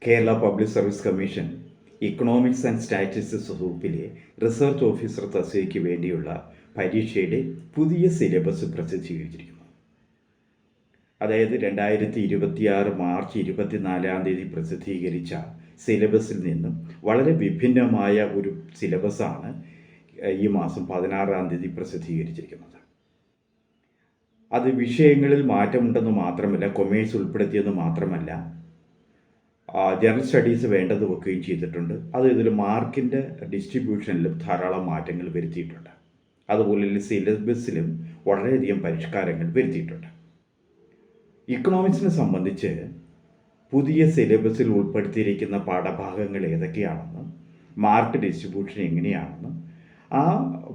Kerala public service commission economics and statistics വകുപ്പിലെ research officer തസ്തികയ്ക്ക് വേണ്ടിയുള്ള പരീക്ഷയുടെ പുതിയ സിലബസ് പ്രസിദ്ധീകരിച്ചിരിക്കുന്നു. അതായത് 2026 മാർച്ച് 24 പ്രസിദ്ധീകരിച്ച സിലബസിൽ നിന്നും വളരെ വിഭിന്നമായ ഒരു സിലബസാണ് ഈ മാസം 16 പ്രസിദ്ധീകരിച്ചിരിക്കുന്നത്. അത് വിഷയങ്ങളിൽ മാറ്റമുണ്ടെന്ന് മാത്രമല്ല, കൊമേഴ്സ് ഉൾപ്പെടുത്തിയെന്ന് മാത്രമല്ല, ജനറൽ സ്റ്റഡീസ് വേണ്ടത് വെക്കുകയും ചെയ്തിട്ടുണ്ട്. അത് ഇതിൽ മാർക്കിൻ്റെ ഡിസ്ട്രിബ്യൂഷനിലും ധാരാളം മാറ്റങ്ങൾ വരുത്തിയിട്ടുണ്ട്. അതുപോലെ സിലബസിലും വളരെയധികം പരിഷ്കാരങ്ങൾ വരുത്തിയിട്ടുണ്ട്. ഇക്കണോമിക്സിനെ സംബന്ധിച്ച് പുതിയ സിലബസിൽ ഉൾപ്പെടുത്തിയിരിക്കുന്ന പാഠഭാഗങ്ങൾ ഏതൊക്കെയാണെന്നും മാർക്ക് ഡിസ്ട്രിബ്യൂഷൻ എങ്ങനെയാണെന്നും ആ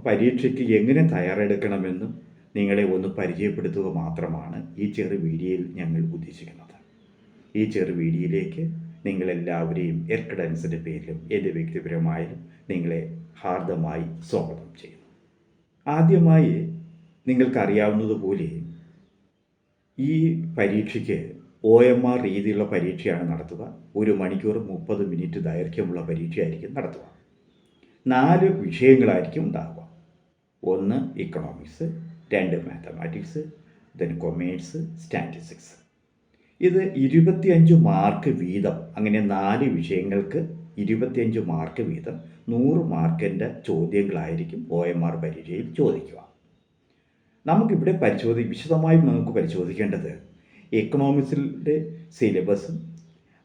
പരീക്ഷയ്ക്ക് എങ്ങനെ തയ്യാറെടുക്കണമെന്നും നിങ്ങളെ ഒന്ന് പരിചയപ്പെടുത്തുക മാത്രമാണ് ഈ ചെറു വീഡിയോയിൽ ഞങ്ങൾ ഉദ്ദേശിക്കുന്നത്. ഈ ചെറു വീഡിയോയിലേക്ക് നിങ്ങളെല്ലാവരെയും എർക്കഡൻസിൻ്റെ പേരിലും എൻ്റെ വ്യക്തിപരമായാലും നിങ്ങളെ ഹാർദമായി സ്വാഗതം ചെയ്യുന്നു. ആദ്യമായി നിങ്ങൾക്കറിയാവുന്നതുപോലെ ഈ പരീക്ഷയ്ക്ക് OMR രീതിയിലുള്ള പരീക്ഷയാണ് നടത്തുക. 1 മണിക്കൂർ 30 മിനിറ്റ് ദൈർഘ്യമുള്ള പരീക്ഷയായിരിക്കും നടത്തുക. 4 വിഷയങ്ങളായിരിക്കും ഉണ്ടാവുക. 1 economics, 2 mathematics, then commerce, statistics. ഇത് 25 മാർക്ക് വീതം, അങ്ങനെ 4 വിഷയങ്ങൾക്ക് 25 മാർക്ക് വീതം 100 മാർക്കിൻ്റെ ചോദ്യങ്ങളായിരിക്കും OMR പരീക്ഷയിൽ ചോദിക്കുക. നമുക്കിവിടെ വിശദമായി നമുക്ക് പരിശോധിക്കേണ്ടത് എക്കണോമിക്സിൻ്റെ സിലബസും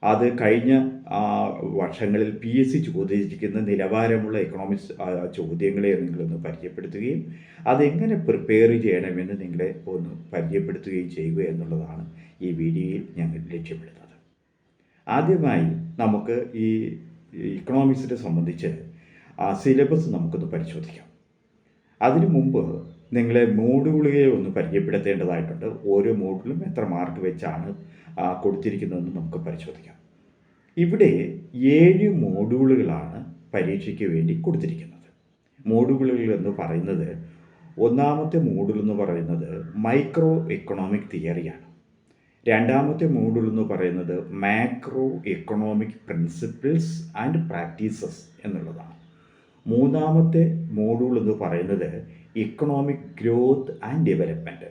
അത് കഴിഞ്ഞ വർഷങ്ങളിൽ PSC ചോദിച്ചിരിക്കുന്ന നിലവാരമുള്ള എക്കണോമിക്സ് ചോദ്യങ്ങളെ നിങ്ങളൊന്ന് പരിചയപ്പെടുത്തുകയും അതെങ്ങനെ പ്രിപ്പയർ ചെയ്യണമെന്ന് നിങ്ങളെ ഒന്ന് പരിചയപ്പെടുത്തുകയും ചെയ്യുക എന്നുള്ളതാണ് ഈ വീഡിയോയിൽ ഞങ്ങൾ ലക്ഷ്യമിടുന്നത്. ആദ്യമായി നമുക്ക് ഈ ഇക്കണോമിക്സിനെ സംബന്ധിച്ച് സിലബസ് നമുക്കൊന്ന് പരിശോധിക്കാം. അതിനു മുമ്പ് നിങ്ങളെ മോഡുകളെ ഒന്ന് പരിചയപ്പെടുത്തേണ്ടതായിട്ടുണ്ട്. ഓരോ മോഡുകളും എത്ര മാർക്ക് വെച്ചാണ് കൊടുത്തിരിക്കുന്നതെന്ന് നമുക്ക് പരിശോധിക്കാം. ഇവിടെ 7 മോഡുകളുകളാണ് പരീക്ഷയ്ക്ക് വേണ്ടി കൊടുത്തിരിക്കുന്നത്. മോഡുകളുകൾ എന്ന് പറയുന്നത്, ഒന്നാമത്തെ മോഡുൾ എന്ന് പറയുന്നത് മൈക്രോ എക്കണോമിക് തിയറിയാണ്. രണ്ടാമത്തെ മോഡുൾ എന്ന് പറയുന്നത് macro economic principles and practices എന്നുള്ളതാണ്. മൂന്നാമത്തെ മോഡുൾ എന്ന് പറയുന്നത് ഇക്കണോമിക് ഗ്രോത്ത് ആൻഡ് ഡെവലപ്മെൻറ്റ്.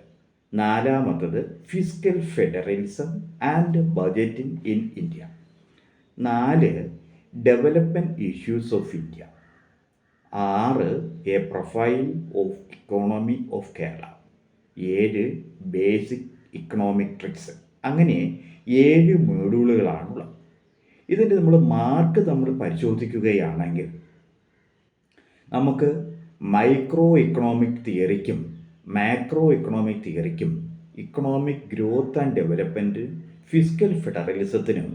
നാലാമത്തത് fiscal federalism and budgeting in India. 4 development issues of India. 6 a profile of economy of Kerala. 7 basic economic tricks. അങ്ങനെ 7 മോഡ്യൂളുകളാണുള്ളത്. ഇതിൻ്റെ മാർക്ക് നമ്മൾ പരിശോധിക്കുകയാണെങ്കിൽ നമുക്ക് മൈക്രോ എക്കണോമിക് തിയറിക്കും മാക്രോ എക്കണോമിക് തിയറിക്കും economic growth and development fiscal ഫെഡറലിസത്തിനും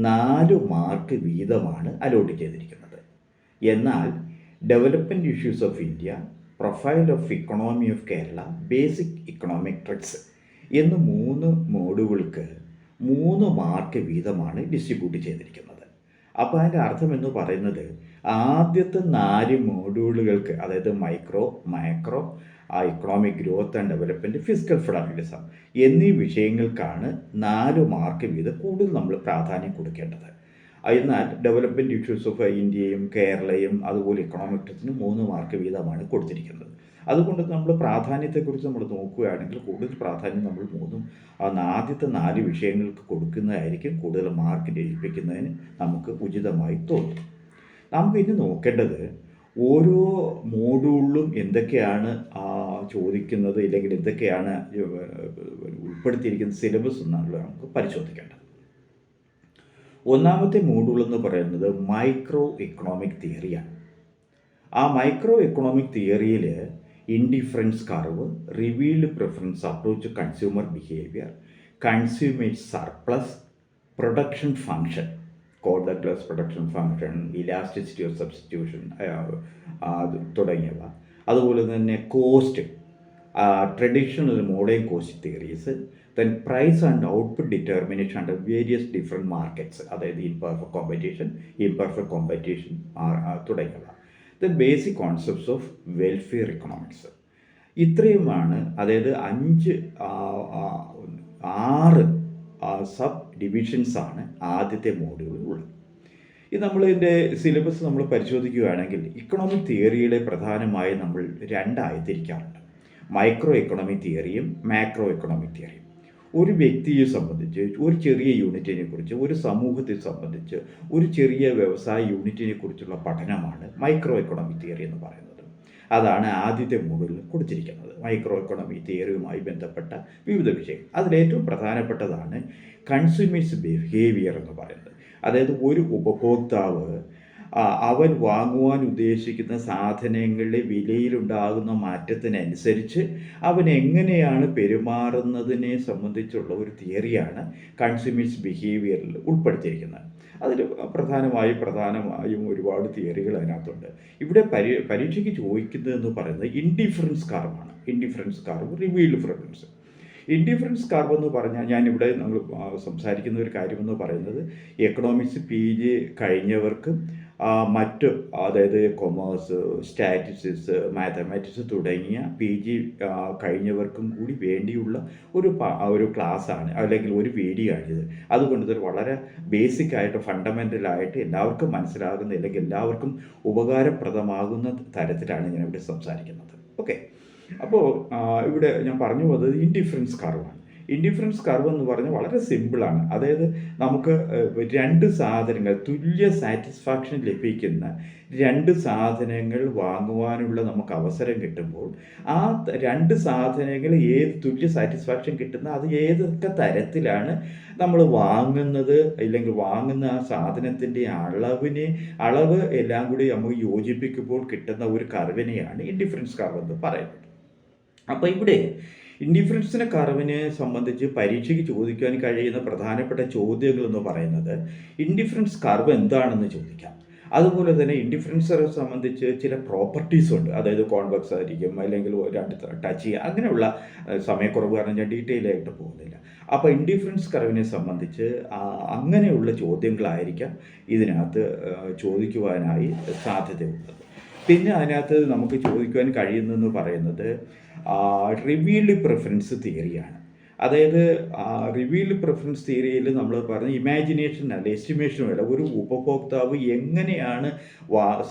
4 മാർക്ക് വീതമാണ് അലോട്ട് ചെയ്തിരിക്കുന്നത്. എന്നാൽ development issues of India, profile of economy of Kerala, basic economic tricks എന്ന് 3 മോഡുകൾക്ക് 3 മാർക്ക് വീതമാണ് ഡിസ്ട്രിബ്യൂട്ട് ചെയ്തിരിക്കുന്നത്. അപ്പോൾ അതിൻ്റെ അർത്ഥം എന്ന് പറയുന്നത് ആദ്യത്തെ 4 മോഡ്യൂളുകൾക്ക്, അതായത് micro, macro, economic growth and development, fiscal federalism എന്നീ വിഷയങ്ങൾക്കാണ് 4 മാർക്ക് വീതം കൂടുതൽ നമ്മൾ പ്രാധാന്യം കൊടുക്കേണ്ടത്. എന്നാൽ ഡെവലപ്മെൻറ്റ് ഇഷ്യൂസ് ഓഫ് ഇന്ത്യയും കേരളയും അതുപോലെ ഇക്കണോമിക് ട്രിക്സിന് 3 മാർക്ക് വീതമാണ് കൊടുത്തിരിക്കുന്നത്. അതുകൊണ്ട് നമ്മൾ പ്രാധാന്യത്തെക്കുറിച്ച് നമ്മൾ നോക്കുകയാണെങ്കിൽ കൂടുതൽ പ്രാധാന്യം നമ്മൾ ആദ്യത്തെ 4 വിഷയങ്ങൾക്ക് കൊടുക്കുന്നതായിരിക്കും കൂടുതൽ മാർക്ക് ലഭിക്കുന്നതിന് നമുക്ക് ഉചിതമായി തോന്നും. നമുക്ക് ഇനി നോക്കേണ്ടത് ഓരോ മോഡ്യൂളിലും എന്തൊക്കെയാണ് ചോദിക്കുന്നത്, ഇല്ലെങ്കിൽ എന്തൊക്കെയാണ് ഉൾപ്പെടുത്തിയിരിക്കുന്ന സിലബസ് എന്നാണ് നമുക്ക് പരിശോധിക്കേണ്ടത്. ഒന്നാമത്തെ മോഡ്യൂൾ എന്ന് പറയുന്നത് മൈക്രോ എക്കണോമിക് തിയറിയാണ്. ആ മൈക്രോ എക്കണോമിക് തിയറിയിൽ indifference curve, revealed preference approach consumer behaviour, consumer surplus, production function, Cobb Douglas production function, elasticity of substitution തുടങ്ങിയവ, അതുപോലെ തന്നെ cost, traditional modern cost theories, then price and output determination under various different markets, അതായത് imperfect competition തുടങ്ങിയവ, then basic concepts of welfare economics. ഇത്രയുമാണ്, അതായത് 6 sub ഡിവിഷൻസാണ് ആദ്യത്തെ മോഡ്യൂളിൽ ഉള്ളത്. ഇത് നമ്മളിതിൻ്റെ സിലബസ് നമ്മൾ പരിശോധിക്കുകയാണെങ്കിൽ ഇക്കണോമിക് തിയറികളെ പ്രധാനമായും നമ്മൾ രണ്ടായി തിരിക്കാറുണ്ട്. മൈക്രോ എക്കണോമിക് തിയറിയും മാക്രോ എക്കണോമിക് തിയറിയും. ഒരു വ്യക്തിയെ സംബന്ധിച്ച്, ഒരു ചെറിയ യൂണിറ്റിനെ കുറിച്ച്, ഒരു സമൂഹത്തെ സംബന്ധിച്ച്, ഒരു ചെറിയ വ്യവസായ യൂണിറ്റിനെ കുറിച്ചുള്ള പഠനമാണ് മൈക്രോ എക്കണോമിക് തിയറി എന്ന് പറയുന്നത്. അതാണ് ആദ്യത്തെ മോഡ്യൂളിൽ കൊടുത്തിരിക്കുന്നത്. മൈക്രോ എക്കണോമിക് തിയറിയുമായി ബന്ധപ്പെട്ട വിവിധ വിഷയങ്ങൾ. അതിലേറ്റവും പ്രധാനപ്പെട്ടതാണ് കൺസ്യൂമേഴ്സ് ബിഹേവിയർ എന്ന് പറയുന്നത്. അതായത് ഒരു ഉപഭോക്താവ് അവൻ വാങ്ങുവാൻ ഉദ്ദേശിക്കുന്ന സാധനങ്ങളുടെ വിലയിലുണ്ടാകുന്ന മാറ്റത്തിനനുസരിച്ച് അവൻ എങ്ങനെയാണ് പെരുമാറുന്നതിനെ സംബന്ധിച്ചുള്ള ഒരു തിയറിയാണ് കൺസ്യൂമേഴ്സ് ബിഹേവിയറിൽ ഉൾപ്പെടുത്തിയിരിക്കുന്നത്. അതിൽ പ്രധാനമായും ഒരുപാട് തിയറികൾ അതിനകത്തുണ്ട്. ഇവിടെ പരീക്ഷയ്ക്ക് ചോദിക്കുന്നതെന്ന് പറയുന്നത് ഇൻഡിഫറൻസ് കർവാണ്. Indifference curve, revealed preference. Indifference curve എന്ന് പറഞ്ഞാൽ ഞാനിവിടെ നമ്മൾ സംസാരിക്കുന്ന ഒരു കാര്യമെന്ന് പറയുന്നത് എക്കണോമിക്സ് PG കഴിഞ്ഞവർക്കും മറ്റ്, അതായത് കൊമേഴ്സ്, സ്റ്റാറ്റിസ്റ്റിക്സ്, മാത്തമാറ്റിക്സ് തുടങ്ങിയ PG കഴിഞ്ഞവർക്കും കൂടി വേണ്ടിയുള്ള ഒരു ക്ലാസ്സാണ്, അല്ലെങ്കിൽ ഒരു വീഡിയോ ആണിത്. അതുകൊണ്ട് ഇത് വളരെ ബേസിക്കായിട്ട്, ഫണ്ടമെൻ്റലായിട്ട് എല്ലാവർക്കും മനസ്സിലാകുന്ന, അല്ലെങ്കിൽ എല്ലാവർക്കും ഉപകാരപ്രദമാകുന്ന തരത്തിലാണ് ഞാനിവിടെ സംസാരിക്കുന്നത്. ഓക്കെ, അപ്പോൾ ഇവിടെ ഞാൻ പറഞ്ഞു പോകുന്നത് ഇൻഡിഫറൻസ് കർവാണ്. ഇൻഡിഫറൻസ് കർവ് എന്ന് പറഞ്ഞാൽ വളരെ സിമ്പിളാണ്. അതായത് നമുക്ക് രണ്ട് സാധനങ്ങൾ, തുല്യ സാറ്റിസ്ഫാക്ഷൻ ലഭിക്കുന്ന രണ്ട് സാധനങ്ങൾ വാങ്ങുവാനുള്ള നമുക്ക് അവസരം കിട്ടുമ്പോൾ ആ രണ്ട് സാധനങ്ങൾ തുല്യ സാറ്റിസ്ഫാക്ഷൻ കിട്ടുന്ന അത് ഏതൊക്കെ തരത്തിലാണ് നമ്മൾ വാങ്ങുന്നത്, അല്ലെങ്കിൽ വാങ്ങുന്ന ആ സാധനത്തിൻ്റെ അളവ് എല്ലാം കൂടി നമുക്ക് യോജിപ്പിക്കുമ്പോൾ കിട്ടുന്ന ഒരു കർവിനെയാണ് ഇൻഡിഫറൻസ് കർവ് എന്ന് പറയുന്നത്. അപ്പോൾ ഇവിടെ ഇൻഡിഫറൻസിനെ കർവിനെ സംബന്ധിച്ച് പരീക്ഷയ്ക്ക് ചോദിക്കാൻ കഴിയുന്ന പ്രധാനപ്പെട്ട ചോദ്യങ്ങൾ എന്ന് പറയുന്നത് ഇൻഡിഫറൻസ് കർവ് എന്താണെന്ന് ചോദിക്കാം. അതുപോലെ തന്നെ ഇൻഡിഫറൻസിനെ സംബന്ധിച്ച് ചില പ്രോപ്പർട്ടീസ് ഉണ്ട്. അതായത് കോൺവെക്സ് ആയിരിക്കും, അല്ലെങ്കിൽ രണ്ട് ടച്ച് ചെയ്യുക, അങ്ങനെയുള്ള സമയക്കുറവ് കാരണം ഞാൻ ഡീറ്റെയിൽ ആയിട്ട് പോകുന്നില്ല. അപ്പോൾ ഇൻഡിഫറൻസ് കർവിനെ സംബന്ധിച്ച് അങ്ങനെയുള്ള ചോദ്യങ്ങളായിരിക്കാം ഇതിനകത്ത് ചോദിക്കുവാനായി സാധ്യതയുള്ളത്. പിന്നെ അതിനകത്ത് നമുക്ക് ചോദിക്കുവാൻ കഴിയുന്നതെന്ന് പറയുന്നത് റിവീൽഡ് പ്രിഫറൻസ് തിയറിയാണ്. അതായത് റിവീൽഡ് പ്രിഫറൻസ് തിയറിയിൽ നമ്മൾ പറഞ്ഞ ഇമാജിനേഷൻ അല്ല, എസ്റ്റിമേഷനും അല്ല, ഒരു ഉപഭോക്താവ് എങ്ങനെയാണ്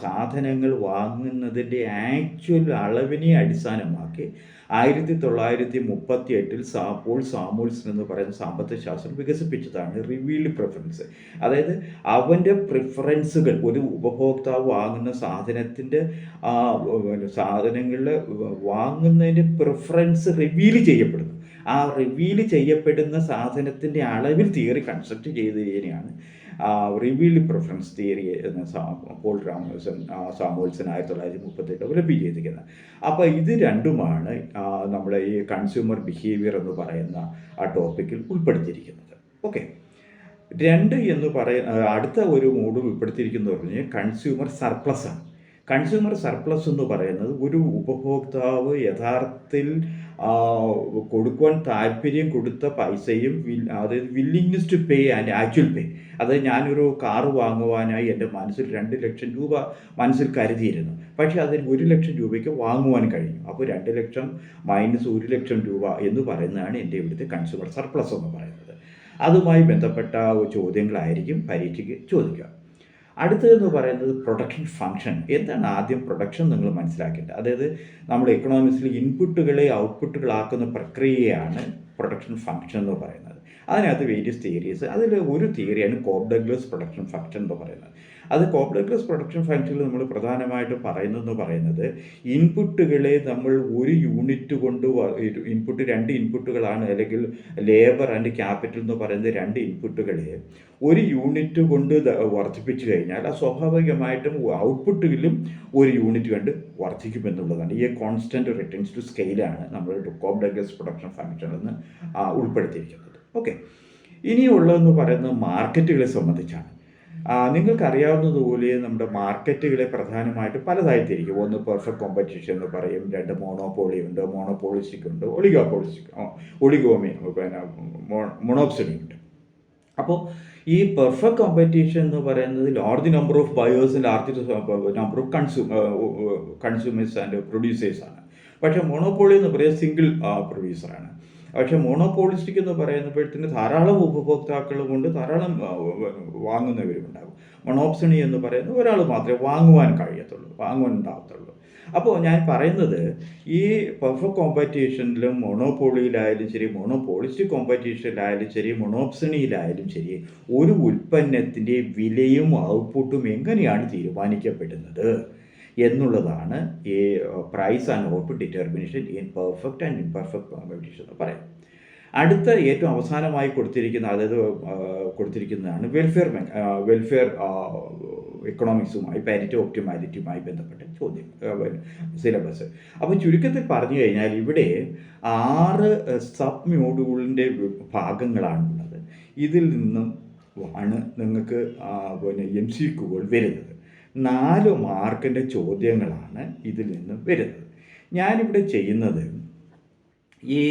സാധനങ്ങൾ വാങ്ങുന്നതിൻ്റെ ആക്ച്വൽ അളവിനെ അടിസ്ഥാനമാക്കി 1938 പോൾ സാമുവൽസൺ എന്ന് പറയുന്ന സാമ്പത്തിക ശാസ്ത്രം വികസിപ്പിച്ചതാണ് റിവീൽഡ് പ്രിഫറൻസ്. അതായത് അവൻ്റെ പ്രിഫറൻസുകൾ, ഒരു ഉപഭോക്താവ് വാങ്ങുന്ന സാധനങ്ങളിൽ വാങ്ങുന്നതിൻ്റെ പ്രിഫറൻസ് റിവീൽ ചെയ്യപ്പെടുന്നു. ആ റിവീൽ ചെയ്യപ്പെടുന്ന സാധനത്തിൻ്റെ അളവിൽ തിയറി കൺസ്ട്രക്റ്റ് ചെയ്തതിനെയാണ് റിവീൽഡ് പ്രിഫറൻസ് തിയറി എന്ന് പോൾ സാമുവൽസൺ 1938 ഡെവലപ്പ് ചെയ്തിരിക്കുന്നത്. അപ്പോൾ ഇത് രണ്ടുമാണ് നമ്മൾ ഈ കൺസ്യൂമർ ബിഹേവിയർ എന്ന് പറയുന്ന ആ ടോപ്പിക്കിൽ ഉൾപ്പെടുത്തിയിരിക്കുന്നത്. ഓക്കെ, അടുത്ത ഒരു മോഡുൾ ഉൾപ്പെടുത്തിയിരിക്കുന്നത് പറഞ്ഞാൽ കൺസ്യൂമർ സർപ്ലസ് ആണ്. കൺസ്യൂമർ സർപ്ലസ് എന്ന് പറയുന്നത് ഒരു ഉപഭോക്താവ് യഥാർത്ഥത്തിൽ കൊടുക്കുവാൻ താല്പര്യം കൊടുത്ത പൈസയും, അതായത് willingness to pay and actual pay. അതായത് ഞാനൊരു കാറ് വാങ്ങുവാനായി എൻ്റെ മനസ്സിൽ 2 ലക്ഷം രൂപ മനസ്സിൽ കരുതിയിരുന്നു, പക്ഷേ അതിന് 1 ലക്ഷം രൂപയ്ക്ക് വാങ്ങുവാൻ കഴിഞ്ഞു. അപ്പോൾ 2 ലക്ഷം മൈനസ് 1 ലക്ഷം രൂപ എന്ന് പറയുന്നതാണ് എൻ്റെ ഇവിടുത്തെ കൺസ്യൂമർ സർപ്ലസ് എന്ന് പറയുന്നത്. അതുമായി ബന്ധപ്പെട്ട ചോദ്യങ്ങളായിരിക്കും പരീക്ഷയ്ക്ക് ചോദിക്കുക. അടുത്തതെന്ന് പറയുന്നത് പ്രൊഡക്ഷൻ ഫംഗ്ഷൻ. എന്താണ് ആദ്യം പ്രൊഡക്ഷൻ നിങ്ങൾ മനസ്സിലാക്കേണ്ടത്. അതായത് നമ്മൾ എക്കണോമിക്സിൽ ഇൻപുട്ടുകളെ ഔട്ട്പുട്ടുകളാക്കുന്ന പ്രക്രിയയാണ് പ്രൊഡക്ഷൻ ഫംഗ്ഷൻ എന്ന് പറയുന്നത്. അതിനകത്ത് വേരിയസ് തിയറീസ്, അതിൽ ഒരു തിയറിയാണ് കോബ്-ഡഗ്ലസ് പ്രൊഡക്ഷൻ ഫംഗ്ഷൻ എന്ന് പറയുന്നത്. അത് കോബ്-ഡഗ്ലസ് പ്രൊഡക്ഷൻ ഫംഗ്ഷനിൽ നമ്മൾ പ്രധാനമായിട്ടും പറയുന്നത് ഇൻപുട്ടുകളെ നമ്മൾ ഒരു യൂണിറ്റ് കൊണ്ട്, ഇൻപുട്ട് 2 ഇൻപുട്ടുകളാണ്, അല്ലെങ്കിൽ ലേബർ ആൻഡ് ക്യാപിറ്റൽ എന്ന് പറയുന്നത് 2 ഇൻപുട്ടുകളെ ഒരു യൂണിറ്റ് കൊണ്ട് വർദ്ധിപ്പിച്ചു കഴിഞ്ഞാൽ സ്വാഭാവികമായിട്ടും ഔട്ട്പുട്ടിലും 1 യൂണിറ്റ് കൊണ്ട് വർദ്ധിക്കുമെന്നുള്ളതാണ്. ഈ കോൺസ്റ്റൻറ്റ് റിട്ടേൺസ് ടു സ്കെയിലാണ് നമ്മൾ കോബ്-ഡഗ്ലസ് പ്രൊഡക്ഷൻ ഫംഗ്ഷൻ എന്ന് ഉൾപ്പെടുത്തിയിരിക്കുന്നത്. ഓക്കെ, ഇനിയുള്ളതെന്ന് പറയുന്നത് മാർക്കറ്റുകളെ സംബന്ധിച്ചാണ്. നിങ്ങൾക്കറിയാവുന്നതുപോലെ നമ്മുടെ മാർക്കറ്റുകളെ പ്രധാനമായിട്ട് പലതായി തിരിക്കും. ഒന്ന് പെർഫെക്റ്റ് കോമ്പറ്റീഷൻ എന്ന് പറയും, 2 മോണോപോളി ഉണ്ട്, മോണോപോളിസ്റ്റിക് ഉണ്ട്, മൊണോപ്സണി ഉണ്ട്. അപ്പോൾ ഈ പെർഫെക്റ്റ് കോമ്പറ്റീഷൻ എന്ന് പറയുന്നത് large number of buyers, large number of consumers and പ്രൊഡ്യൂസേഴ്സാണ്. പക്ഷേ മോണോപോളി എന്ന് പറയുന്നത് സിംഗിൾ പ്രൊഡ്യൂസറാണ്. പക്ഷേ മോണോപോളിസ്റ്റിക് എന്ന് പറയുമ്പോഴത്തേന് ധാരാളം ഉപഭോക്താക്കൾ കൊണ്ട് ധാരാളം വാങ്ങുന്നവരുമുണ്ടാകും. മൊണോപ്സണി എന്ന് പറയുന്നത് ഒരാൾ മാത്രമേ വാങ്ങുവാനുണ്ടാകത്തുള്ളൂ. അപ്പോൾ ഞാൻ പറയുന്നത് ഈ പെർഫെക്റ്റ് കോമ്പറ്റീഷനിലും മോണോപോളിയിലായാലും ശരി, മോണോപോളിസ്റ്റിക് കോമ്പറ്റീഷനിലായാലും ശരി, മൊണോപ്സണിയിലായാലും ശരി, ഒരു ഉൽപ്പന്നത്തിൻ്റെ വിലയും ഔട്ട്പുട്ടും എങ്ങനെയാണ് തീരുമാനിക്കപ്പെടുന്നത് എന്നുള്ളതാണ് ഈ price and output determination in perfect and imperfect competition എന്ന് പറയും. അടുത്ത ഏറ്റവും അവസാനമായി കൊടുത്തിരിക്കുന്നതാണ് വെൽഫെയർ എക്കണോമിക്സുമായി പാരിറ്റി ഒപ്റ്റിമാലിറ്റിയുമായി ബന്ധപ്പെട്ട ചോദ്യം സിലബസ്. അപ്പോൾ ചുരുക്കത്തിൽ പറഞ്ഞു കഴിഞ്ഞാൽ ഇവിടെ 6 സബ് മോഡ്യൂളിൻ്റെ ഭാഗങ്ങളാണുള്ളത്. ഇതിൽ നിന്നും ആണ് നിങ്ങൾക്ക് MCQകൾ വരുന്നത്. 4 മാർക്കിൻ്റെ ചോദ്യങ്ങളാണ് ഇതിൽ നിന്നും വരുന്നത്. ഞാനിവിടെ ചെയ്യുന്നത് ഈ